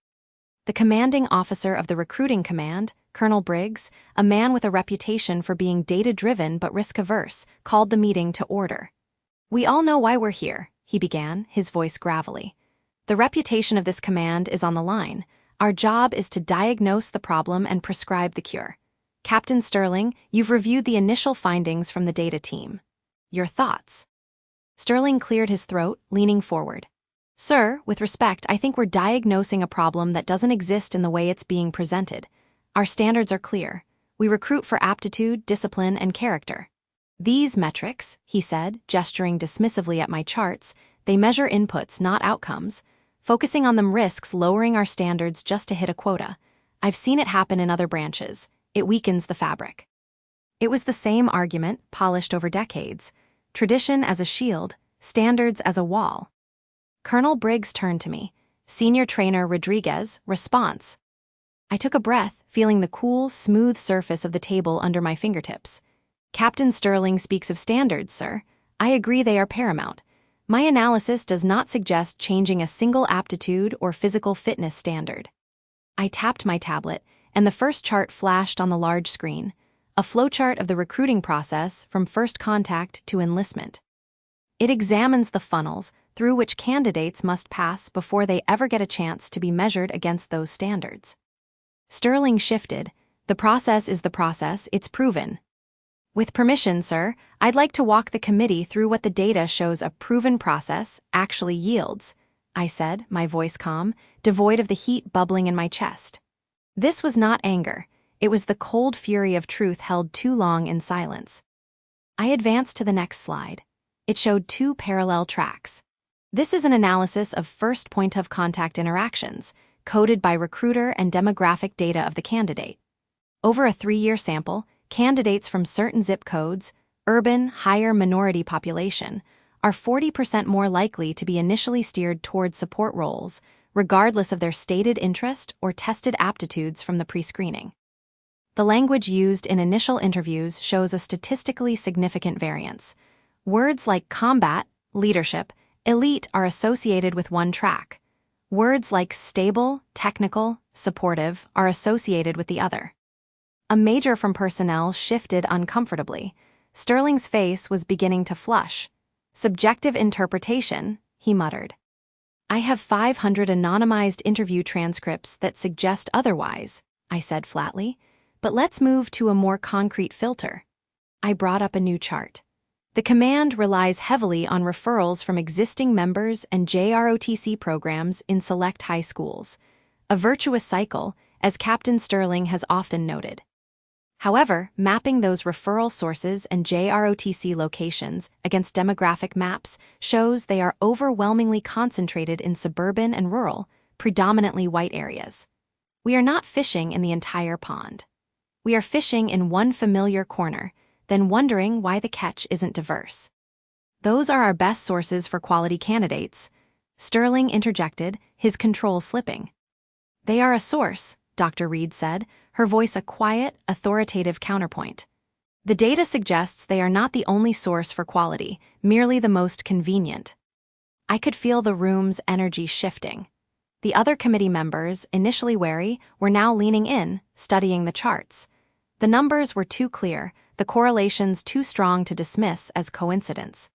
The commanding officer of the recruiting command, Colonel Briggs, a man with a reputation for being data-driven but risk-averse, called the meeting to order. "We all know why we're here," he began, his voice gravelly. "The reputation of this command is on the line. Our job is to diagnose the problem and prescribe the cure. Captain Sterling, you've reviewed the initial findings from the data team. Your thoughts? Sterling cleared his throat, leaning forward. Sir, with respect, I think we're diagnosing a problem that doesn't exist in the way it's being presented. Our standards are clear. We recruit for aptitude, discipline, and character. These metrics, he said, gesturing dismissively at my charts, they measure inputs, not outcomes. Focusing on them risks lowering our standards just to hit a quota. I've seen it happen in other branches. It weakens the fabric. It was the same argument, polished over decades. Tradition as a shield, standards as a wall. Colonel Briggs turned to me. Senior Trainer Rodriguez, response. I took a breath, feeling the cool, smooth surface of the table under my fingertips. Captain Sterling speaks of standards, sir. I agree they are paramount. My analysis does not suggest changing a single aptitude or physical fitness standard. I tapped my tablet, and the first chart flashed on the large screen, a flowchart of the recruiting process from first contact to enlistment. It examines the funnels through which candidates must pass before they ever get a chance to be measured against those standards. Sterling shifted. The process is the process, it's proven. With permission, sir, I'd like to walk the committee through what the data shows a proven process actually yields, I said, my voice calm, devoid of the heat bubbling in my chest. This was not anger. It was the cold fury of truth held too long in silence. I advanced to the next slide. It showed two parallel tracks. This is an analysis of first point-of-contact interactions, coded by recruiter and demographic data of the candidate. Over a 3-year sample, candidates from certain zip codes, urban, higher minority population, are 40% more likely to be initially steered toward support roles, regardless of their stated interest or tested aptitudes from the pre-screening. The language used in initial interviews shows a statistically significant variance. Words like combat, leadership, elite are associated with one track. Words like stable, technical, supportive are associated with the other. A major from personnel shifted uncomfortably. Sterling's face was beginning to flush. Subjective interpretation, he muttered. I have 500 anonymized interview transcripts that suggest otherwise, I said flatly. But let's move to a more concrete filter. I brought up a new chart. The command relies heavily on referrals from existing members and JROTC programs in select high schools. A virtuous cycle, as Captain Sterling has often noted. However, mapping those referral sources and JROTC locations against demographic maps shows they are overwhelmingly concentrated in suburban and rural, predominantly white areas. We are not fishing in the entire pond. We are fishing in one familiar corner, then wondering why the catch isn't diverse. Those are our best sources for quality candidates, Sterling interjected, his control slipping. They are a source, Dr. Reed said, her voice a quiet, authoritative counterpoint. The data suggests they are not the only source for quality, merely the most convenient. I could feel the room's energy shifting. The other committee members, initially wary, were now leaning in, studying the charts. The numbers were too clear, the correlations too strong to dismiss as coincidence.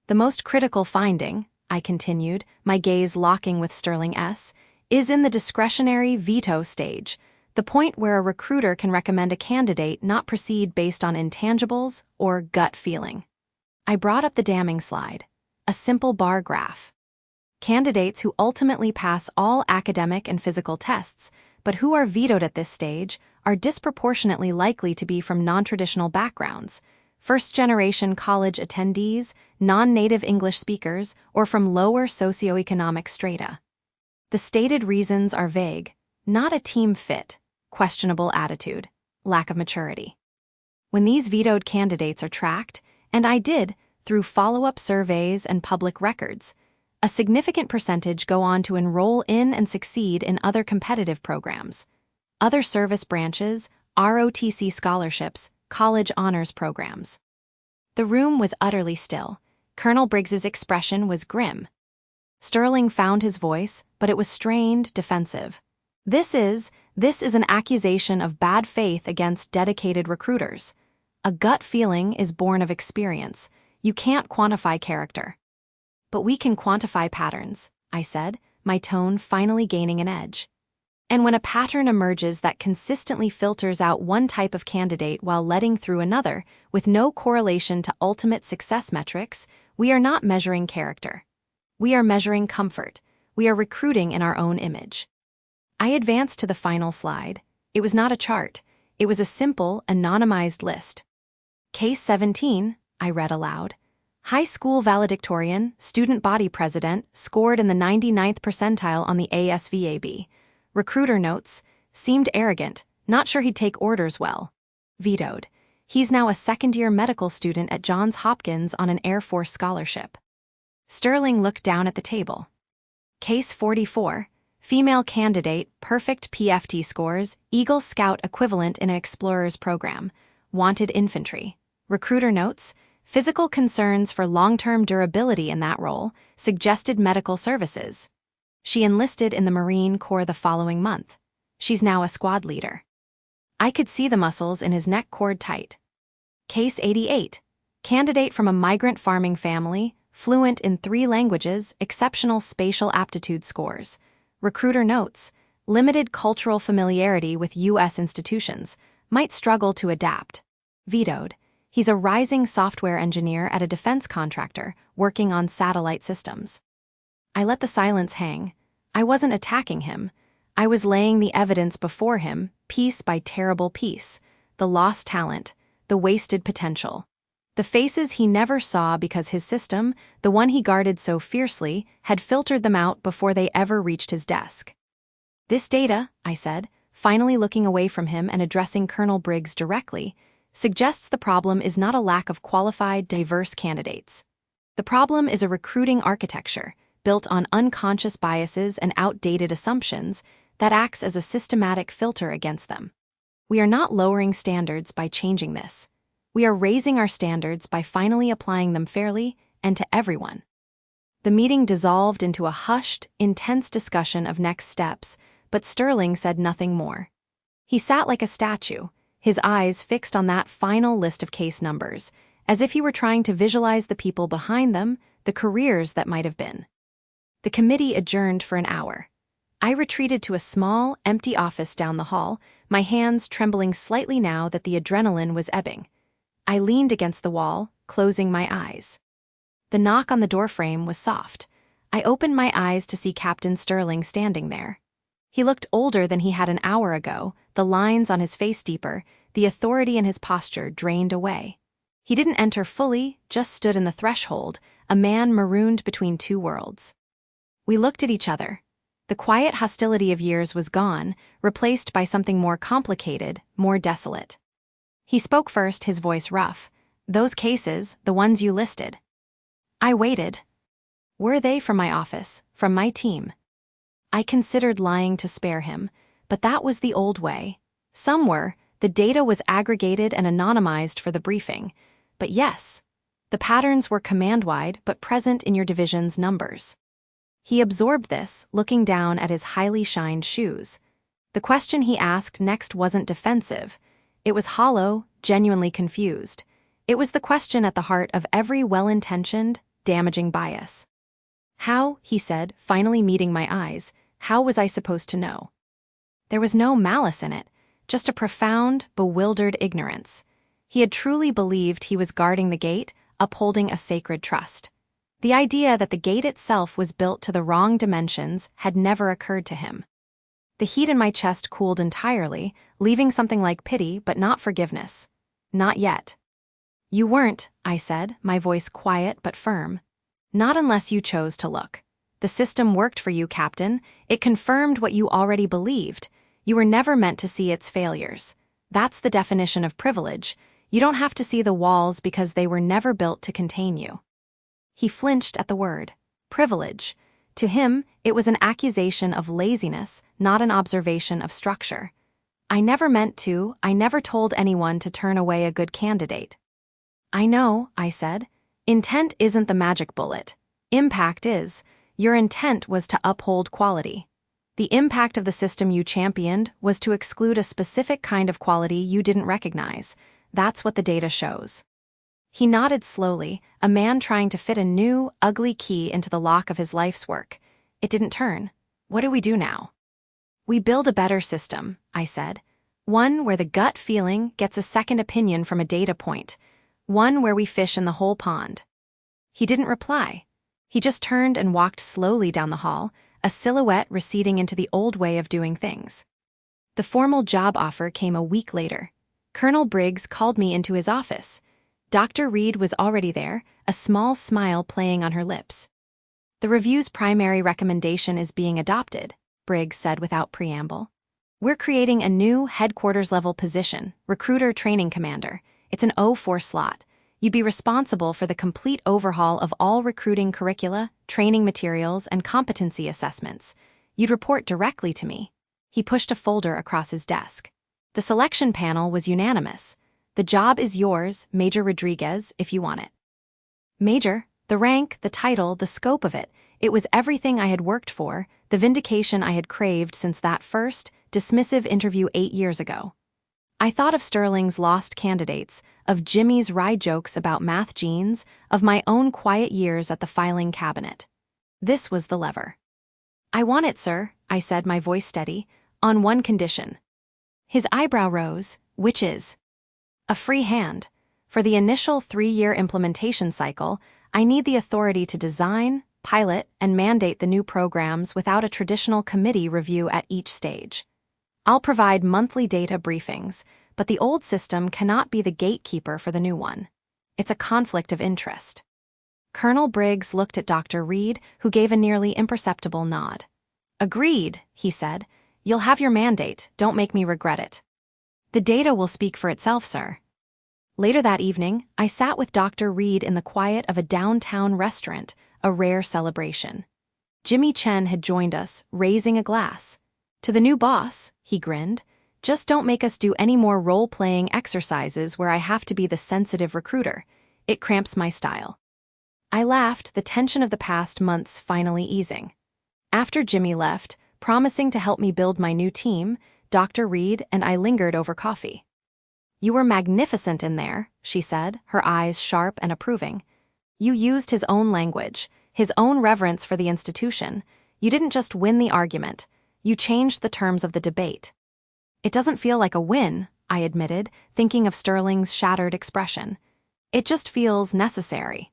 The most critical finding, I continued, my gaze locking with Sterling S., is in the discretionary veto stage, the point where a recruiter can recommend a candidate not proceed based on intangibles or gut feeling. I brought up the damning slide, a simple bar graph. Candidates who ultimately pass all academic and physical tests, but who are vetoed at this stage, are disproportionately likely to be from non-traditional backgrounds, first-generation college attendees, non-native English speakers, or from lower socioeconomic strata. The stated reasons are vague, not a team fit, questionable attitude, lack of maturity. When these vetoed candidates are tracked, and I did, through follow-up surveys and public records, a significant percentage go on to enroll in and succeed in other competitive programs, other service branches, ROTC scholarships, college honors programs. The room was utterly still. Colonel Briggs's expression was grim. Sterling found his voice, but it was strained, defensive. This is an accusation of bad faith against dedicated recruiters. A gut feeling is born of experience. You can't quantify character. But we can quantify patterns, I said, my tone finally gaining an edge. And when a pattern emerges that consistently filters out one type of candidate while letting through another, with no correlation to ultimate success metrics, we are not measuring character. We are measuring comfort. We are recruiting in our own image. I advanced to the final slide. It was not a chart. It was a simple, anonymized list. Case 17, I read aloud. High school valedictorian, student body president, scored in the 99th percentile on the ASVAB. Recruiter notes, seemed arrogant, not sure he'd take orders well. Vetoed. He's now a second-year medical student at Johns Hopkins on an Air Force scholarship. Sterling looked down at the table. Case 44, female candidate, perfect PFT scores, Eagle Scout equivalent in an explorer's program, wanted infantry. Recruiter notes, physical concerns for long-term durability in that role, suggested medical services. She enlisted in the Marine Corps the following month. She's now a squad leader. I could see the muscles in his neck cord tight. Case 88. Candidate from a migrant farming family, fluent in 3 languages, exceptional spatial aptitude scores. Recruiter notes, limited cultural familiarity with U.S. institutions, might struggle to adapt. Vetoed. He's a rising software engineer at a defense contractor working on satellite systems. I let the silence hang. I wasn't attacking him. I was laying the evidence before him, piece by terrible piece, the lost talent, the wasted potential. The faces he never saw because his system, the one he guarded so fiercely, had filtered them out before they ever reached his desk. This data, I said, finally looking away from him and addressing Colonel Briggs directly, suggests the problem is not a lack of qualified, diverse candidates. The problem is a recruiting architecture built on unconscious biases and outdated assumptions that acts as a systematic filter against them. We are not lowering standards by changing this. We are raising our standards by finally applying them fairly and to everyone. The meeting dissolved into a hushed, intense discussion of next steps, but Sterling said nothing more. He sat like a statue, his eyes fixed on that final list of case numbers, as if he were trying to visualize the people behind them, the careers that might have been. The committee adjourned for an hour. I retreated to a small, empty office down the hall, my hands trembling slightly now that the adrenaline was ebbing. I leaned against the wall, closing my eyes. The knock on the doorframe was soft. I opened my eyes to see Captain Sterling standing there. He looked older than he had an hour ago, the lines on his face deeper, the authority in his posture drained away. He didn't enter fully, just stood in the threshold, a man marooned between 2 worlds. We looked at each other. The quiet hostility of years was gone, replaced by something more complicated, more desolate. He spoke first, his voice rough. Those cases, the ones you listed. I waited. Were they from my office, from my team? I considered lying to spare him, but that was the old way. Some were, the data was aggregated and anonymized for the briefing. But yes, the patterns were command-wide but present in your division's numbers. He absorbed this, looking down at his highly shined shoes. The question he asked next wasn't defensive. It was hollow, genuinely confused. It was the question at the heart of every well-intentioned, damaging bias. How, he said, finally meeting my eyes, how was I supposed to know? There was no malice in it, just a profound, bewildered ignorance. He had truly believed he was guarding the gate, upholding a sacred trust. The idea that the gate itself was built to the wrong dimensions had never occurred to him. The heat in my chest cooled entirely, leaving something like pity but not forgiveness. Not yet. You weren't, I said, my voice quiet but firm. Not unless you chose to look. The system worked for you, Captain. It confirmed what you already believed. You were never meant to see its failures. That's the definition of privilege. You don't have to see the walls because they were never built to contain you. He flinched at the word. Privilege. To him, it was an accusation of laziness, not an observation of structure. I never told anyone to turn away a good candidate. I know, I said. Intent isn't the magic bullet. Impact is. Your intent was to uphold quality. The impact of the system you championed was to exclude a specific kind of quality you didn't recognize. That's what the data shows. He nodded slowly, a man trying to fit a new, ugly key into the lock of his life's work. It didn't turn. What do we do now? We build a better system, I said. One where the gut feeling gets a second opinion from a data point. One where we fish in the whole pond. He didn't reply. He just turned and walked slowly down the hall, a silhouette receding into the old way of doing things. The formal job offer came a week later. Colonel Briggs called me into his office. Dr. Reed was already there, a small smile playing on her lips. The review's primary recommendation is being adopted, Briggs said without preamble. We're creating a new headquarters-level position, Recruiter Training Commander. It's an O4 slot. You'd be responsible for the complete overhaul of all recruiting curricula, training materials, and competency assessments. You'd report directly to me. He pushed a folder across his desk. The selection panel was unanimous. The job is yours, Major Rodriguez, if you want it. Major, the rank, the title, the scope of it, it was everything I had worked for, the vindication I had craved since that first, dismissive interview 8 years ago. I thought of Sterling's lost candidates, of Jimmy's wry jokes about math genes, of my own quiet years at the filing cabinet. This was the lever. I want it, sir, I said, my voice steady, on one condition. His eyebrow rose, which is? A free hand. For the initial 3-year implementation cycle, I need the authority to design, pilot, and mandate the new programs without a traditional committee review at each stage. I'll provide monthly data briefings, but the old system cannot be the gatekeeper for the new one. It's a conflict of interest. Colonel Briggs looked at Dr. Reed, who gave a nearly imperceptible nod. Agreed, he said. You'll have your mandate, don't make me regret it. The data will speak for itself, sir. Later that evening, I sat with Dr. Reed in the quiet of a downtown restaurant, a rare celebration. Jimmy Chen had joined us, raising a glass. To the new boss, he grinned, just don't make us do any more role-playing exercises where I have to be the sensitive recruiter. It cramps my style. I laughed, the tension of the past months finally easing. After Jimmy left, promising to help me build my new team, Dr. Reed and I lingered over coffee. You were magnificent in there, she said, her eyes sharp and approving. You used his own language, his own reverence for the institution. You didn't just win the argument. You changed the terms of the debate. It doesn't feel like a win, I admitted, thinking of Sterling's shattered expression. It just feels necessary.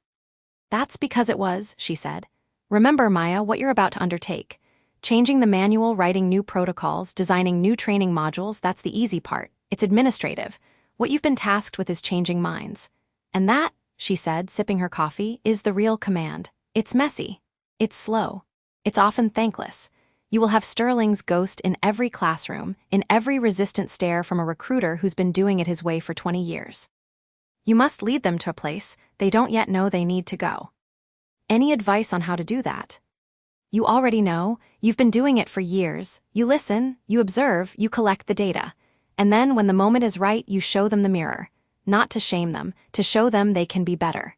That's because it was, she said. Remember, Maya, what you're about to undertake. Changing the manual, writing new protocols, designing new training modules, that's the easy part. It's administrative. What you've been tasked with is changing minds. And that, she said, sipping her coffee, is the real command. It's messy. It's slow. It's often thankless. You will have Sterling's ghost in every classroom, in every resistant stare from a recruiter who's been doing it his way for 20 years. You must lead them to a place they don't yet know they need to go. Any advice on how to do that? You already know. You've been doing it for years. You listen, you observe, you collect the data. And then when the moment is right, you show them the mirror. Not to shame them, to show them they can be better.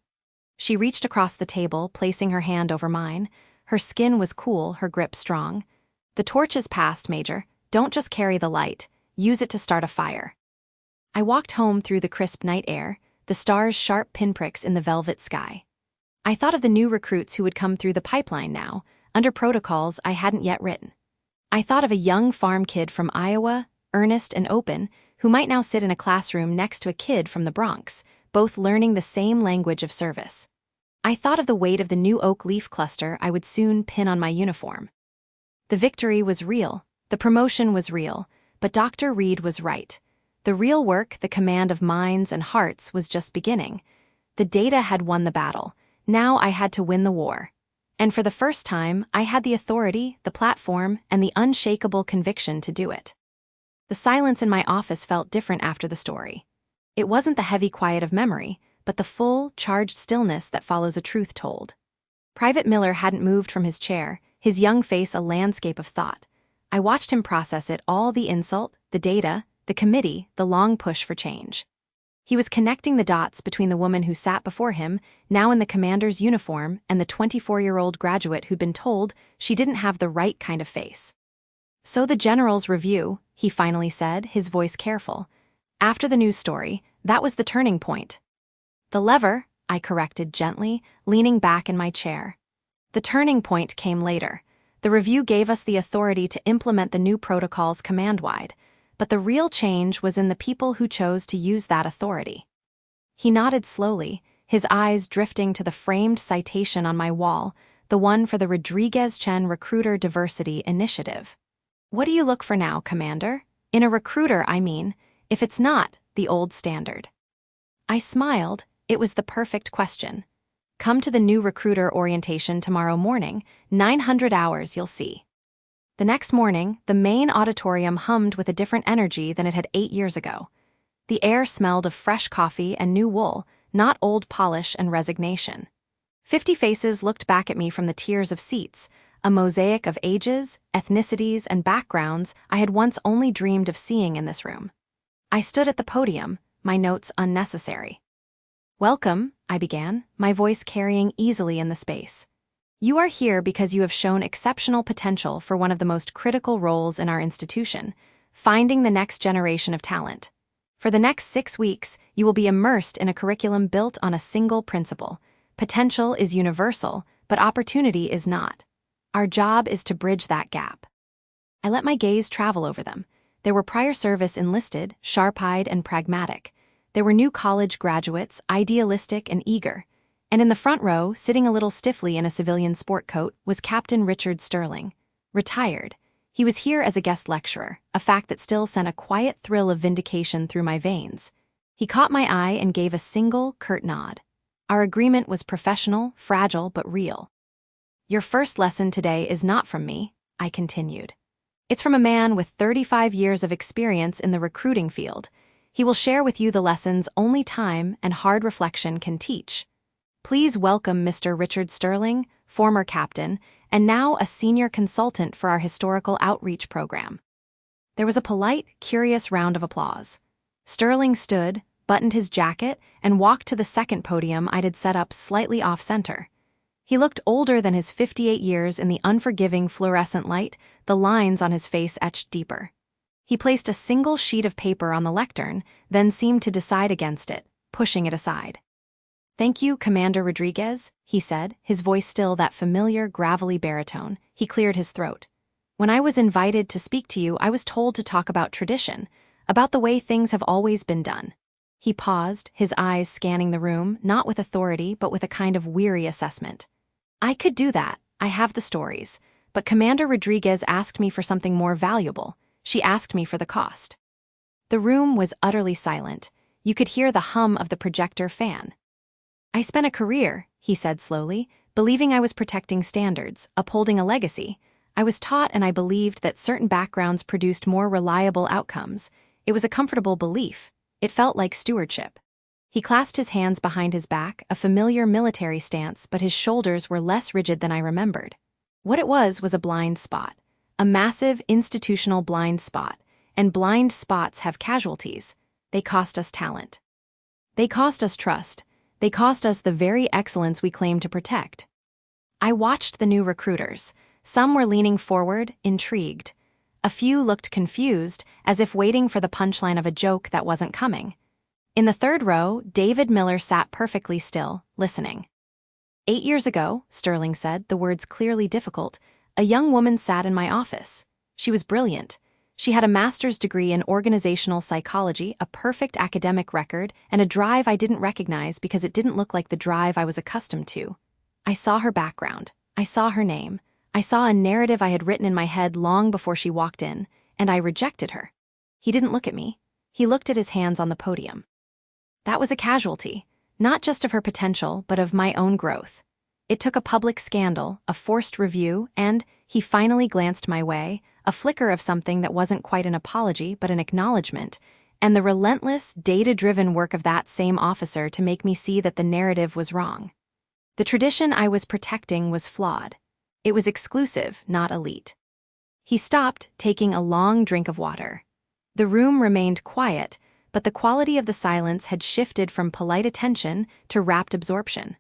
She reached across the table, placing her hand over mine. Her skin was cool, her grip strong. The torch is passed, Major. Don't just carry the light. Use it to start a fire. I walked home through the crisp night air, the stars sharp pinpricks in the velvet sky. I thought of the new recruits who would come through the pipeline now, under protocols I hadn't yet written. I thought of a young farm kid from Iowa, earnest and open, who might now sit in a classroom next to a kid from the Bronx, both learning the same language of service. I thought of the weight of the new oak leaf cluster I would soon pin on my uniform. The victory was real, the promotion was real, but Dr. Reed was right. The real work, the command of minds and hearts, was just beginning. The data had won the battle. Now I had to win the war. And for the first time, I had the authority, the platform, and the unshakable conviction to do it. The silence in my office felt different after the story. It wasn't the heavy quiet of memory, but the full, charged stillness that follows a truth told. Private Miller hadn't moved from his chair, his young face a landscape of thought. I watched him process it all, the insult, the data, the committee, the long push for change. He was connecting the dots between the woman who sat before him, now in the commander's uniform, and the 24-year-old graduate who'd been told she didn't have the right kind of face. So the general's review, he finally said, his voice careful. After the news story, that was the turning point. The lever, I corrected gently, leaning back in my chair. The turning point came later. The review gave us the authority to implement the new protocols command-wide, but the real change was in the people who chose to use that authority. He nodded slowly, his eyes drifting to the framed citation on my wall, the one for the Rodriguez-Chen Recruiter Diversity Initiative. What do you look for now, Commander? In a recruiter, I mean, if it's not the old standard. I smiled. It was the perfect question. Come to the new recruiter orientation tomorrow morning, 900 hours, you'll see. The next morning, the main auditorium hummed with a different energy than it had 8 years ago. The air smelled of fresh coffee and new wool, not old polish and resignation. 50 faces looked back at me from the tiers of seats, a mosaic of ages, ethnicities, and backgrounds I had once only dreamed of seeing in this room. I stood at the podium, my notes unnecessary. Welcome, I began, my voice carrying easily in the space. You are here because you have shown exceptional potential for one of the most critical roles in our institution, finding the next generation of talent. For the next 6 weeks, you will be immersed in a curriculum built on a single principle. Potential is universal, but opportunity is not. Our job is to bridge that gap. I let my gaze travel over them. There were prior service enlisted, sharp-eyed and pragmatic. There were new college graduates, idealistic and eager. And in the front row, sitting a little stiffly in a civilian sport coat, was Captain Richard Sterling. Retired. He was here as a guest lecturer, a fact that still sent a quiet thrill of vindication through my veins. He caught my eye and gave a single, curt nod. Our agreement was professional, fragile, but real. Your first lesson today is not from me, I continued. It's from a man with 35 years of experience in the recruiting field. He will share with you the lessons only time and hard reflection can teach. Please welcome Mr. Richard Sterling, former captain, and now a senior consultant for our historical outreach program. There was a polite, curious round of applause. Sterling stood, buttoned his jacket, and walked to the second podium I'd set up slightly off-center. He looked older than his 58 years in the unforgiving fluorescent light, the lines on his face etched deeper. He placed a single sheet of paper on the lectern, then seemed to decide against it, pushing it aside. Thank you, Commander Rodriguez, he said, his voice still that familiar, gravelly baritone. He cleared his throat. When I was invited to speak to you, I was told to talk about tradition, about the way things have always been done. He paused, his eyes scanning the room, not with authority, but with a kind of weary assessment. I could do that, I have the stories, but Commander Rodriguez asked me for something more valuable. She asked me for the cost. The room was utterly silent. You could hear the hum of the projector fan. I spent a career, he said slowly, believing I was protecting standards, upholding a legacy. I was taught and I believed that certain backgrounds produced more reliable outcomes. It was a comfortable belief. It felt like stewardship. He clasped his hands behind his back, a familiar military stance, but his shoulders were less rigid than I remembered. What it was a blind spot. A massive institutional blind spot. And blind spots have casualties. They cost us talent. They cost us trust. They cost us the very excellence we claim to protect. I watched the new recruiters. Some were leaning forward, intrigued. A few looked confused, as if waiting for the punchline of a joke that wasn't coming. In the third row, David Miller sat perfectly still, listening. 8 years ago, Sterling said, the words clearly difficult, a young woman sat in my office. She was brilliant. She had a master's degree in organizational psychology, a perfect academic record, and a drive I didn't recognize because it didn't look like the drive I was accustomed to. I saw her background. I saw her name. I saw a narrative I had written in my head long before she walked in, and I rejected her. He didn't look at me. He looked at his hands on the podium. That was a casualty, not just of her potential, but of my own growth. It took a public scandal, a forced review, and, he finally glanced my way, a flicker of something that wasn't quite an apology but an acknowledgement, and the relentless, data-driven work of that same officer to make me see that the narrative was wrong. The tradition I was protecting was flawed. It was exclusive, not elite. He stopped, taking a long drink of water. The room remained quiet, but the quality of the silence had shifted from polite attention to rapt absorption.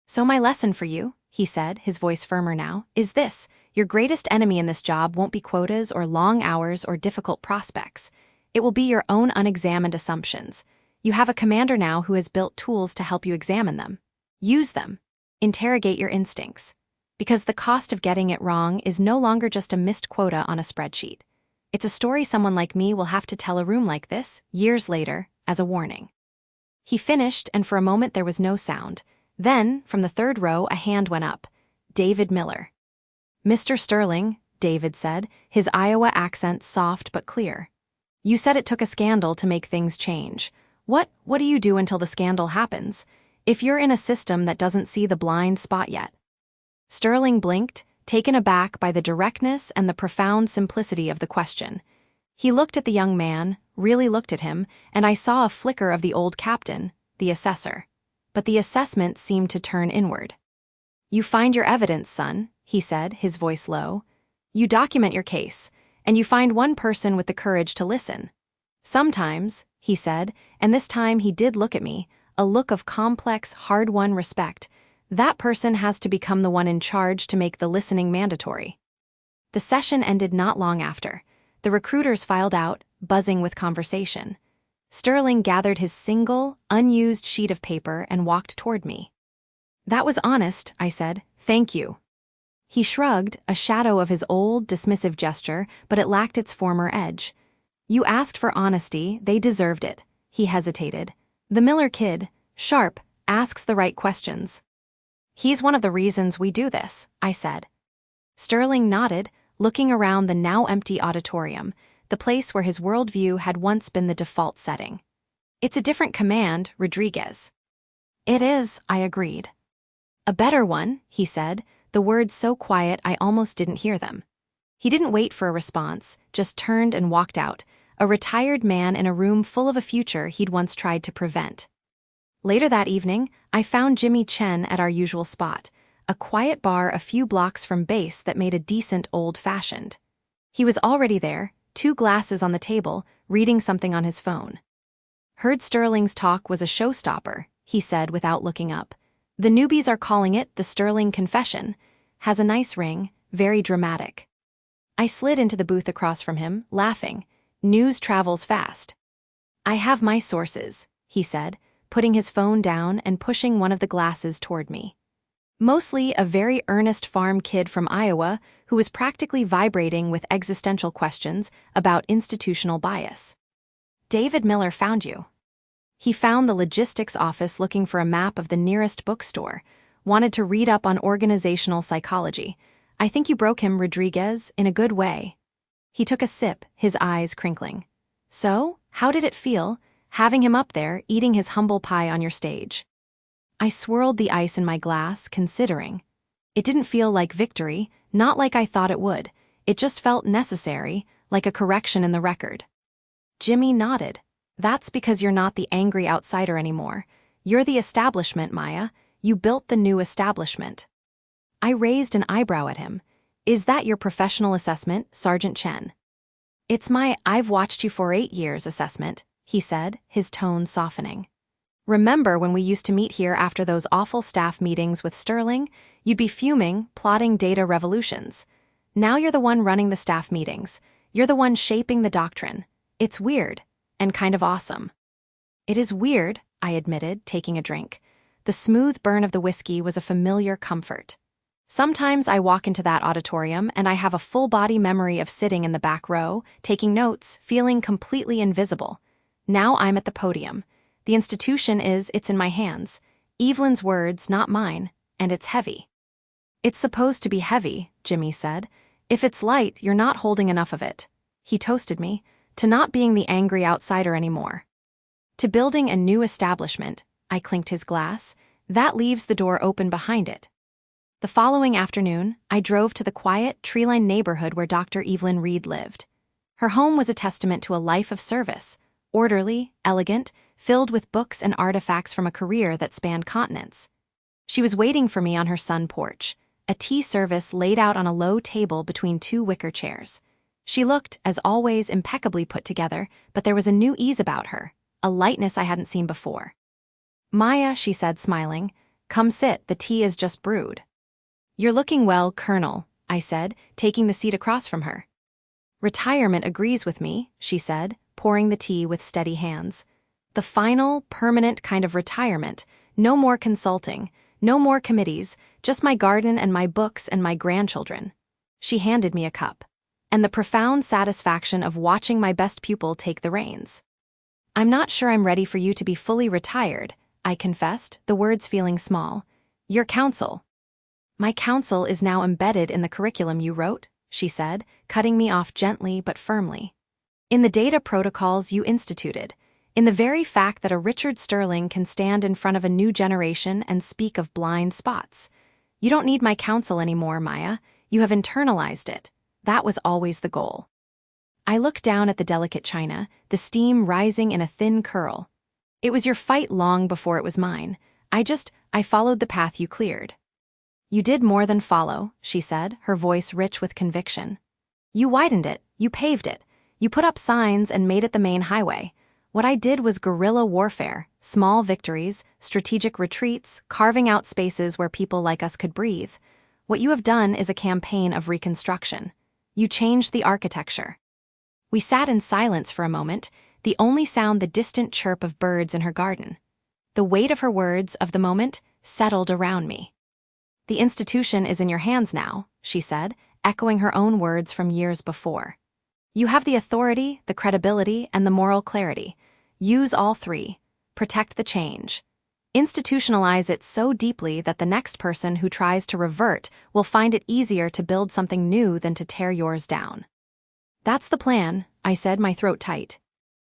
So my lesson for you, he said, his voice firmer now, is this: your greatest enemy in this job won't be quotas or long hours or difficult prospects. It will be your own unexamined assumptions. You have a commander now who has built tools to help you examine them. Use them. Interrogate your instincts. because the cost of getting it wrong is no longer just a missed quota on a spreadsheet. It's a story someone like me will have to tell a room like this, years later, as a warning. He finished, and for a moment there was no sound. Then, from the third row, a hand went up. David Miller. "Mr. Sterling," David said, his Iowa accent soft but clear. "You said it took a scandal to make things change. What do you do until the scandal happens? If you're in a system that doesn't see the blind spot yet?" Sterling blinked, taken aback by the directness and the profound simplicity of the question. He looked at the young man, really looked at him, and I saw a flicker of the old captain, the assessor. But the assessment seemed to turn inward. "You find your evidence, son," he said, his voice low. "You document your case, and you find one person with the courage to listen. Sometimes," he said, and this time he did look at me, a look of complex, hard-won respect, "that person has to become the one in charge to make the listening mandatory." The session ended not long after. The recruiters filed out, buzzing with conversation. Sterling gathered his single, unused sheet of paper and walked toward me. "That was honest," I said. "Thank you." He shrugged, a shadow of his old, dismissive gesture, but it lacked its former edge. "You asked for honesty, they deserved it." He hesitated. "The Miller kid, sharp, asks the right questions." "He's one of the reasons we do this," I said. Sterling nodded, looking around the now empty auditorium, the place where his worldview had once been the default setting. "It's a different command, Rodriguez." "It is," I agreed. "A better one," he said, the words so quiet I almost didn't hear them. He didn't wait for a response, just turned and walked out, a retired man in a room full of a future he'd once tried to prevent. Later that evening, I found Jimmy Chen at our usual spot, a quiet bar a few blocks from base that made a decent old-fashioned. He was already there, 2 glasses on the table, reading something on his phone. "Heard Sterling's talk was a showstopper," he said without looking up. "The newbies are calling it the Sterling Confession. Has a nice ring, very dramatic." I slid into the booth across from him, laughing. News travels fast. "I have my sources," he said, putting his phone down and pushing one of the glasses toward me. Mostly a very earnest farm kid from Iowa who was practically vibrating with existential questions about institutional bias. "David Miller found you." He found the logistics office looking for a map of the nearest bookstore, wanted to read up on organizational psychology. "I think you broke him, Rodriguez, in a good way." He took a sip, his eyes crinkling. "So, how did it feel, having him up there, eating his humble pie on your stage?" I swirled the ice in my glass, considering. It didn't feel like victory, not like I thought it would. It just felt necessary, like a correction in the record. Jimmy nodded. "That's because you're not the angry outsider anymore. You're the establishment, Maya. You built the new establishment." I raised an eyebrow at him. "Is that your professional assessment, Sergeant Chen?" "It's my 'I've watched you for 8 years' assessment," he said, his tone softening. "Remember when we used to meet here after those awful staff meetings with Sterling? You'd be fuming, plotting data revolutions. Now you're the one running the staff meetings. You're the one shaping the doctrine. It's weird. And kind of awesome." "It is weird," I admitted, taking a drink. The smooth burn of the whiskey was a familiar comfort. Sometimes I walk into that auditorium and I have a full-body memory of sitting in the back row, taking notes, feeling completely invisible. Now I'm at the podium. The institution it's in my hands. Evelyn's words, not mine, and it's heavy. "It's supposed to be heavy," Jimmy said. "If it's light, you're not holding enough of it." He toasted me to not being the angry outsider anymore. "To building a new establishment," I clinked his glass, "that leaves the door open behind it." The following afternoon, I drove to the quiet, tree-lined neighborhood where Dr. Evelyn Reed lived. Her home was a testament to a life of service, orderly, elegant, filled with books and artifacts from a career that spanned continents. She was waiting for me on her sun porch, a tea service laid out on a low table between 2 wicker chairs. She looked, as always, impeccably put together, but there was a new ease about her, a lightness I hadn't seen before. "Maya," she said, smiling, "come sit, the tea is just brewed." "You're looking well, Colonel," I said, taking the seat across from her. "Retirement agrees with me," she said, pouring the tea with steady hands. "The final, permanent kind of retirement, no more consulting, No more committees, just my garden and my books and my grandchildren. She handed me a cup. And the profound satisfaction of watching my best pupil take the reins. I'm not sure I'm ready for you to be fully retired, I confessed, the words feeling small. Your counsel. My counsel is now embedded in the curriculum you wrote, she said, cutting me off gently but firmly. In the data protocols you instituted, in the very fact that a Richard Sterling can stand in front of a new generation and speak of blind spots. You don't need my counsel anymore, Maya. You have internalized it. That was always the goal. I looked down at the delicate china, the steam rising in a thin curl. It was your fight long before it was mine. I followed the path you cleared. You did more than follow, she said, her voice rich with conviction. You widened it, you paved it, you put up signs and made it the main highway. What I did was guerrilla warfare, small victories, strategic retreats, carving out spaces where people like us could breathe. What you have done is a campaign of reconstruction. You changed the architecture. We sat in silence for a moment, the only sound the distant chirp of birds in her garden. The weight of her words, of the moment, settled around me. The institution is in your hands now, she said, echoing her own words from years before. You have the authority, the credibility, and the moral clarity. Use all three. Protect the change. Institutionalize it so deeply that the next person who tries to revert will find it easier to build something new than to tear yours down. That's the plan, I said, my throat tight.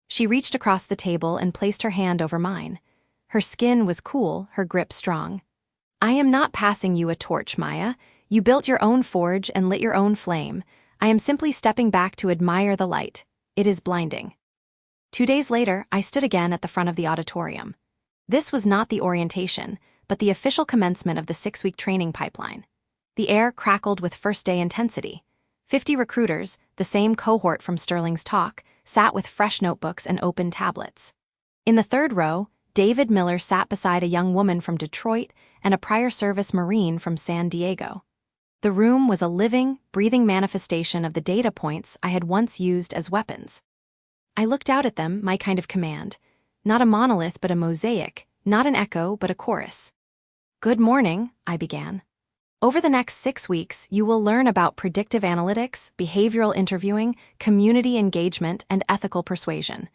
She reached across the table and placed her hand over mine. Her skin was cool, her grip strong. I am not passing you a torch, Maya. You built your own forge and lit your own flame. I am simply stepping back to admire the light. It is blinding. 2 days later, I stood again at the front of the auditorium. This was not the orientation, but the official commencement of the 6-week training pipeline. The air crackled with first-day intensity. 50 recruiters, the same cohort from Sterling's talk, sat with fresh notebooks and open tablets. In the third row, David Miller sat beside a young woman from Detroit and a prior service Marine from San Diego. The room was a living, breathing manifestation of the data points I had once used as weapons. I looked out at them, my kind of command. Not a monolith but a mosaic, not an echo but a chorus. Good morning, I began. Over the next 6 weeks, you will learn about predictive analytics, behavioral interviewing, community engagement, and ethical persuasion.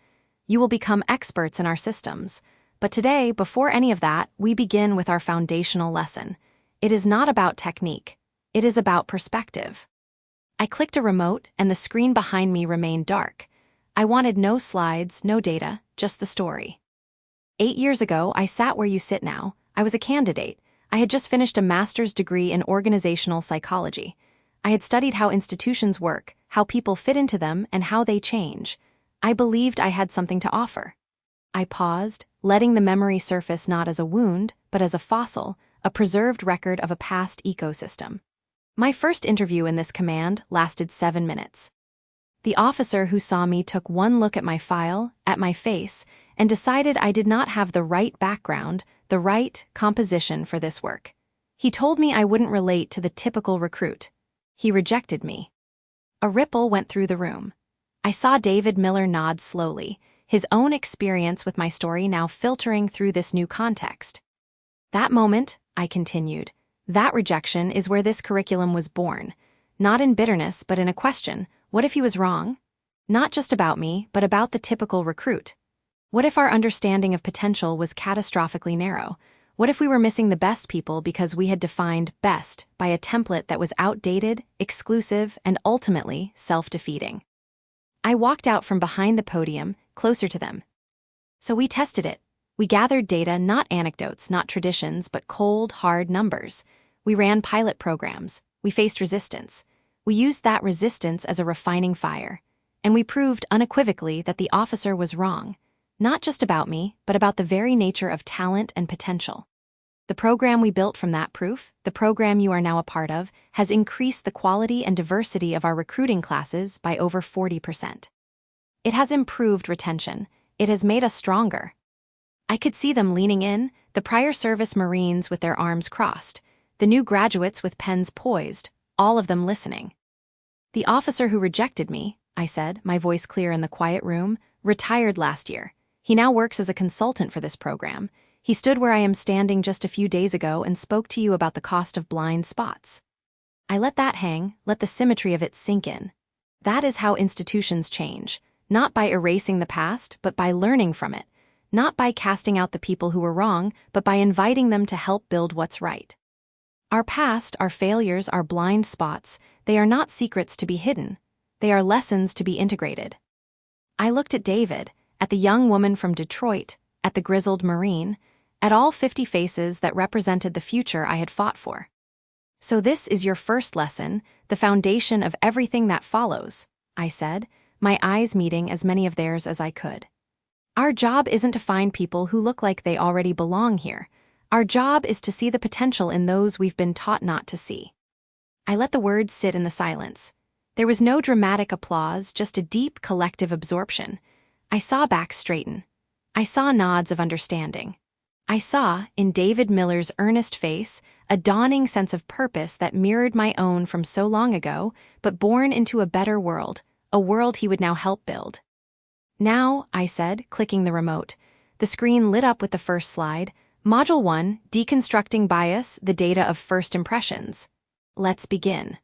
You will become experts in our systems. But today, before any of that, we begin with our foundational lesson. It is not about technique. It is about perspective. I clicked a remote, and the screen behind me remained dark. I wanted no slides, no data, just the story. 8 years ago, I sat where you sit now. I was a candidate. I had just finished a master's degree in organizational psychology. I had studied how institutions work, how people fit into them, and how they change. I believed I had something to offer. I paused, letting the memory surface not as a wound, but as a fossil, a preserved record of a past ecosystem. My first interview in this command lasted 7 minutes. The officer who saw me took one look at my file, at my face, and decided I did not have the right background, the right composition for this work. He told me I wouldn't relate to the typical recruit. He rejected me. A ripple went through the room. I saw David Miller nod slowly, his own experience with my story now filtering through this new context. That moment, I continued, that rejection is where this curriculum was born. Not in bitterness, but in a question. What if he was wrong? Not just about me, but about the typical recruit. What if our understanding of potential was catastrophically narrow? What if we were missing the best people because we had defined best by a template that was outdated, exclusive, and ultimately self-defeating? I walked out from behind the podium, closer to them. So we tested it. We gathered data, not anecdotes, not traditions, but cold, hard numbers. We ran pilot programs. We faced resistance. We used that resistance as a refining fire. And we proved unequivocally that the officer was wrong. Not just about me, but about the very nature of talent and potential. The program we built from that proof, the program you are now a part of, has increased the quality and diversity of our recruiting classes by over 40%. It has improved retention. It has made us stronger. I could see them leaning in, the prior service Marines with their arms crossed, the new graduates with pens poised, all of them listening. The officer who rejected me, I said, my voice clear in the quiet room, retired last year. He now works as a consultant for this program. He stood where I am standing just a few days ago and spoke to you about the cost of blind spots. I let that hang, let the symmetry of it sink in. That is how institutions change, not by erasing the past, but by learning from it, not by casting out the people who were wrong, but by inviting them to help build what's right. Our past, our failures, our blind spots, they are not secrets to be hidden. They are lessons to be integrated. I looked at David, at the young woman from Detroit, at the grizzled Marine, at all 50 faces that represented the future I had fought for. So this is your first lesson, the foundation of everything that follows, I said, my eyes meeting as many of theirs as I could. Our job isn't to find people who look like they already belong here. Our job is to see the potential in those we've been taught not to see. I let the words sit in the silence. There was no dramatic applause, just a deep collective absorption. I saw backs straighten. I saw nods of understanding. I saw, in David Miller's earnest face, a dawning sense of purpose that mirrored my own from so long ago, but born into a better world, a world he would now help build. Now, I said, clicking the remote. The screen lit up with the first slide. Module 1, Deconstructing Bias, the Data of First Impressions. Let's begin.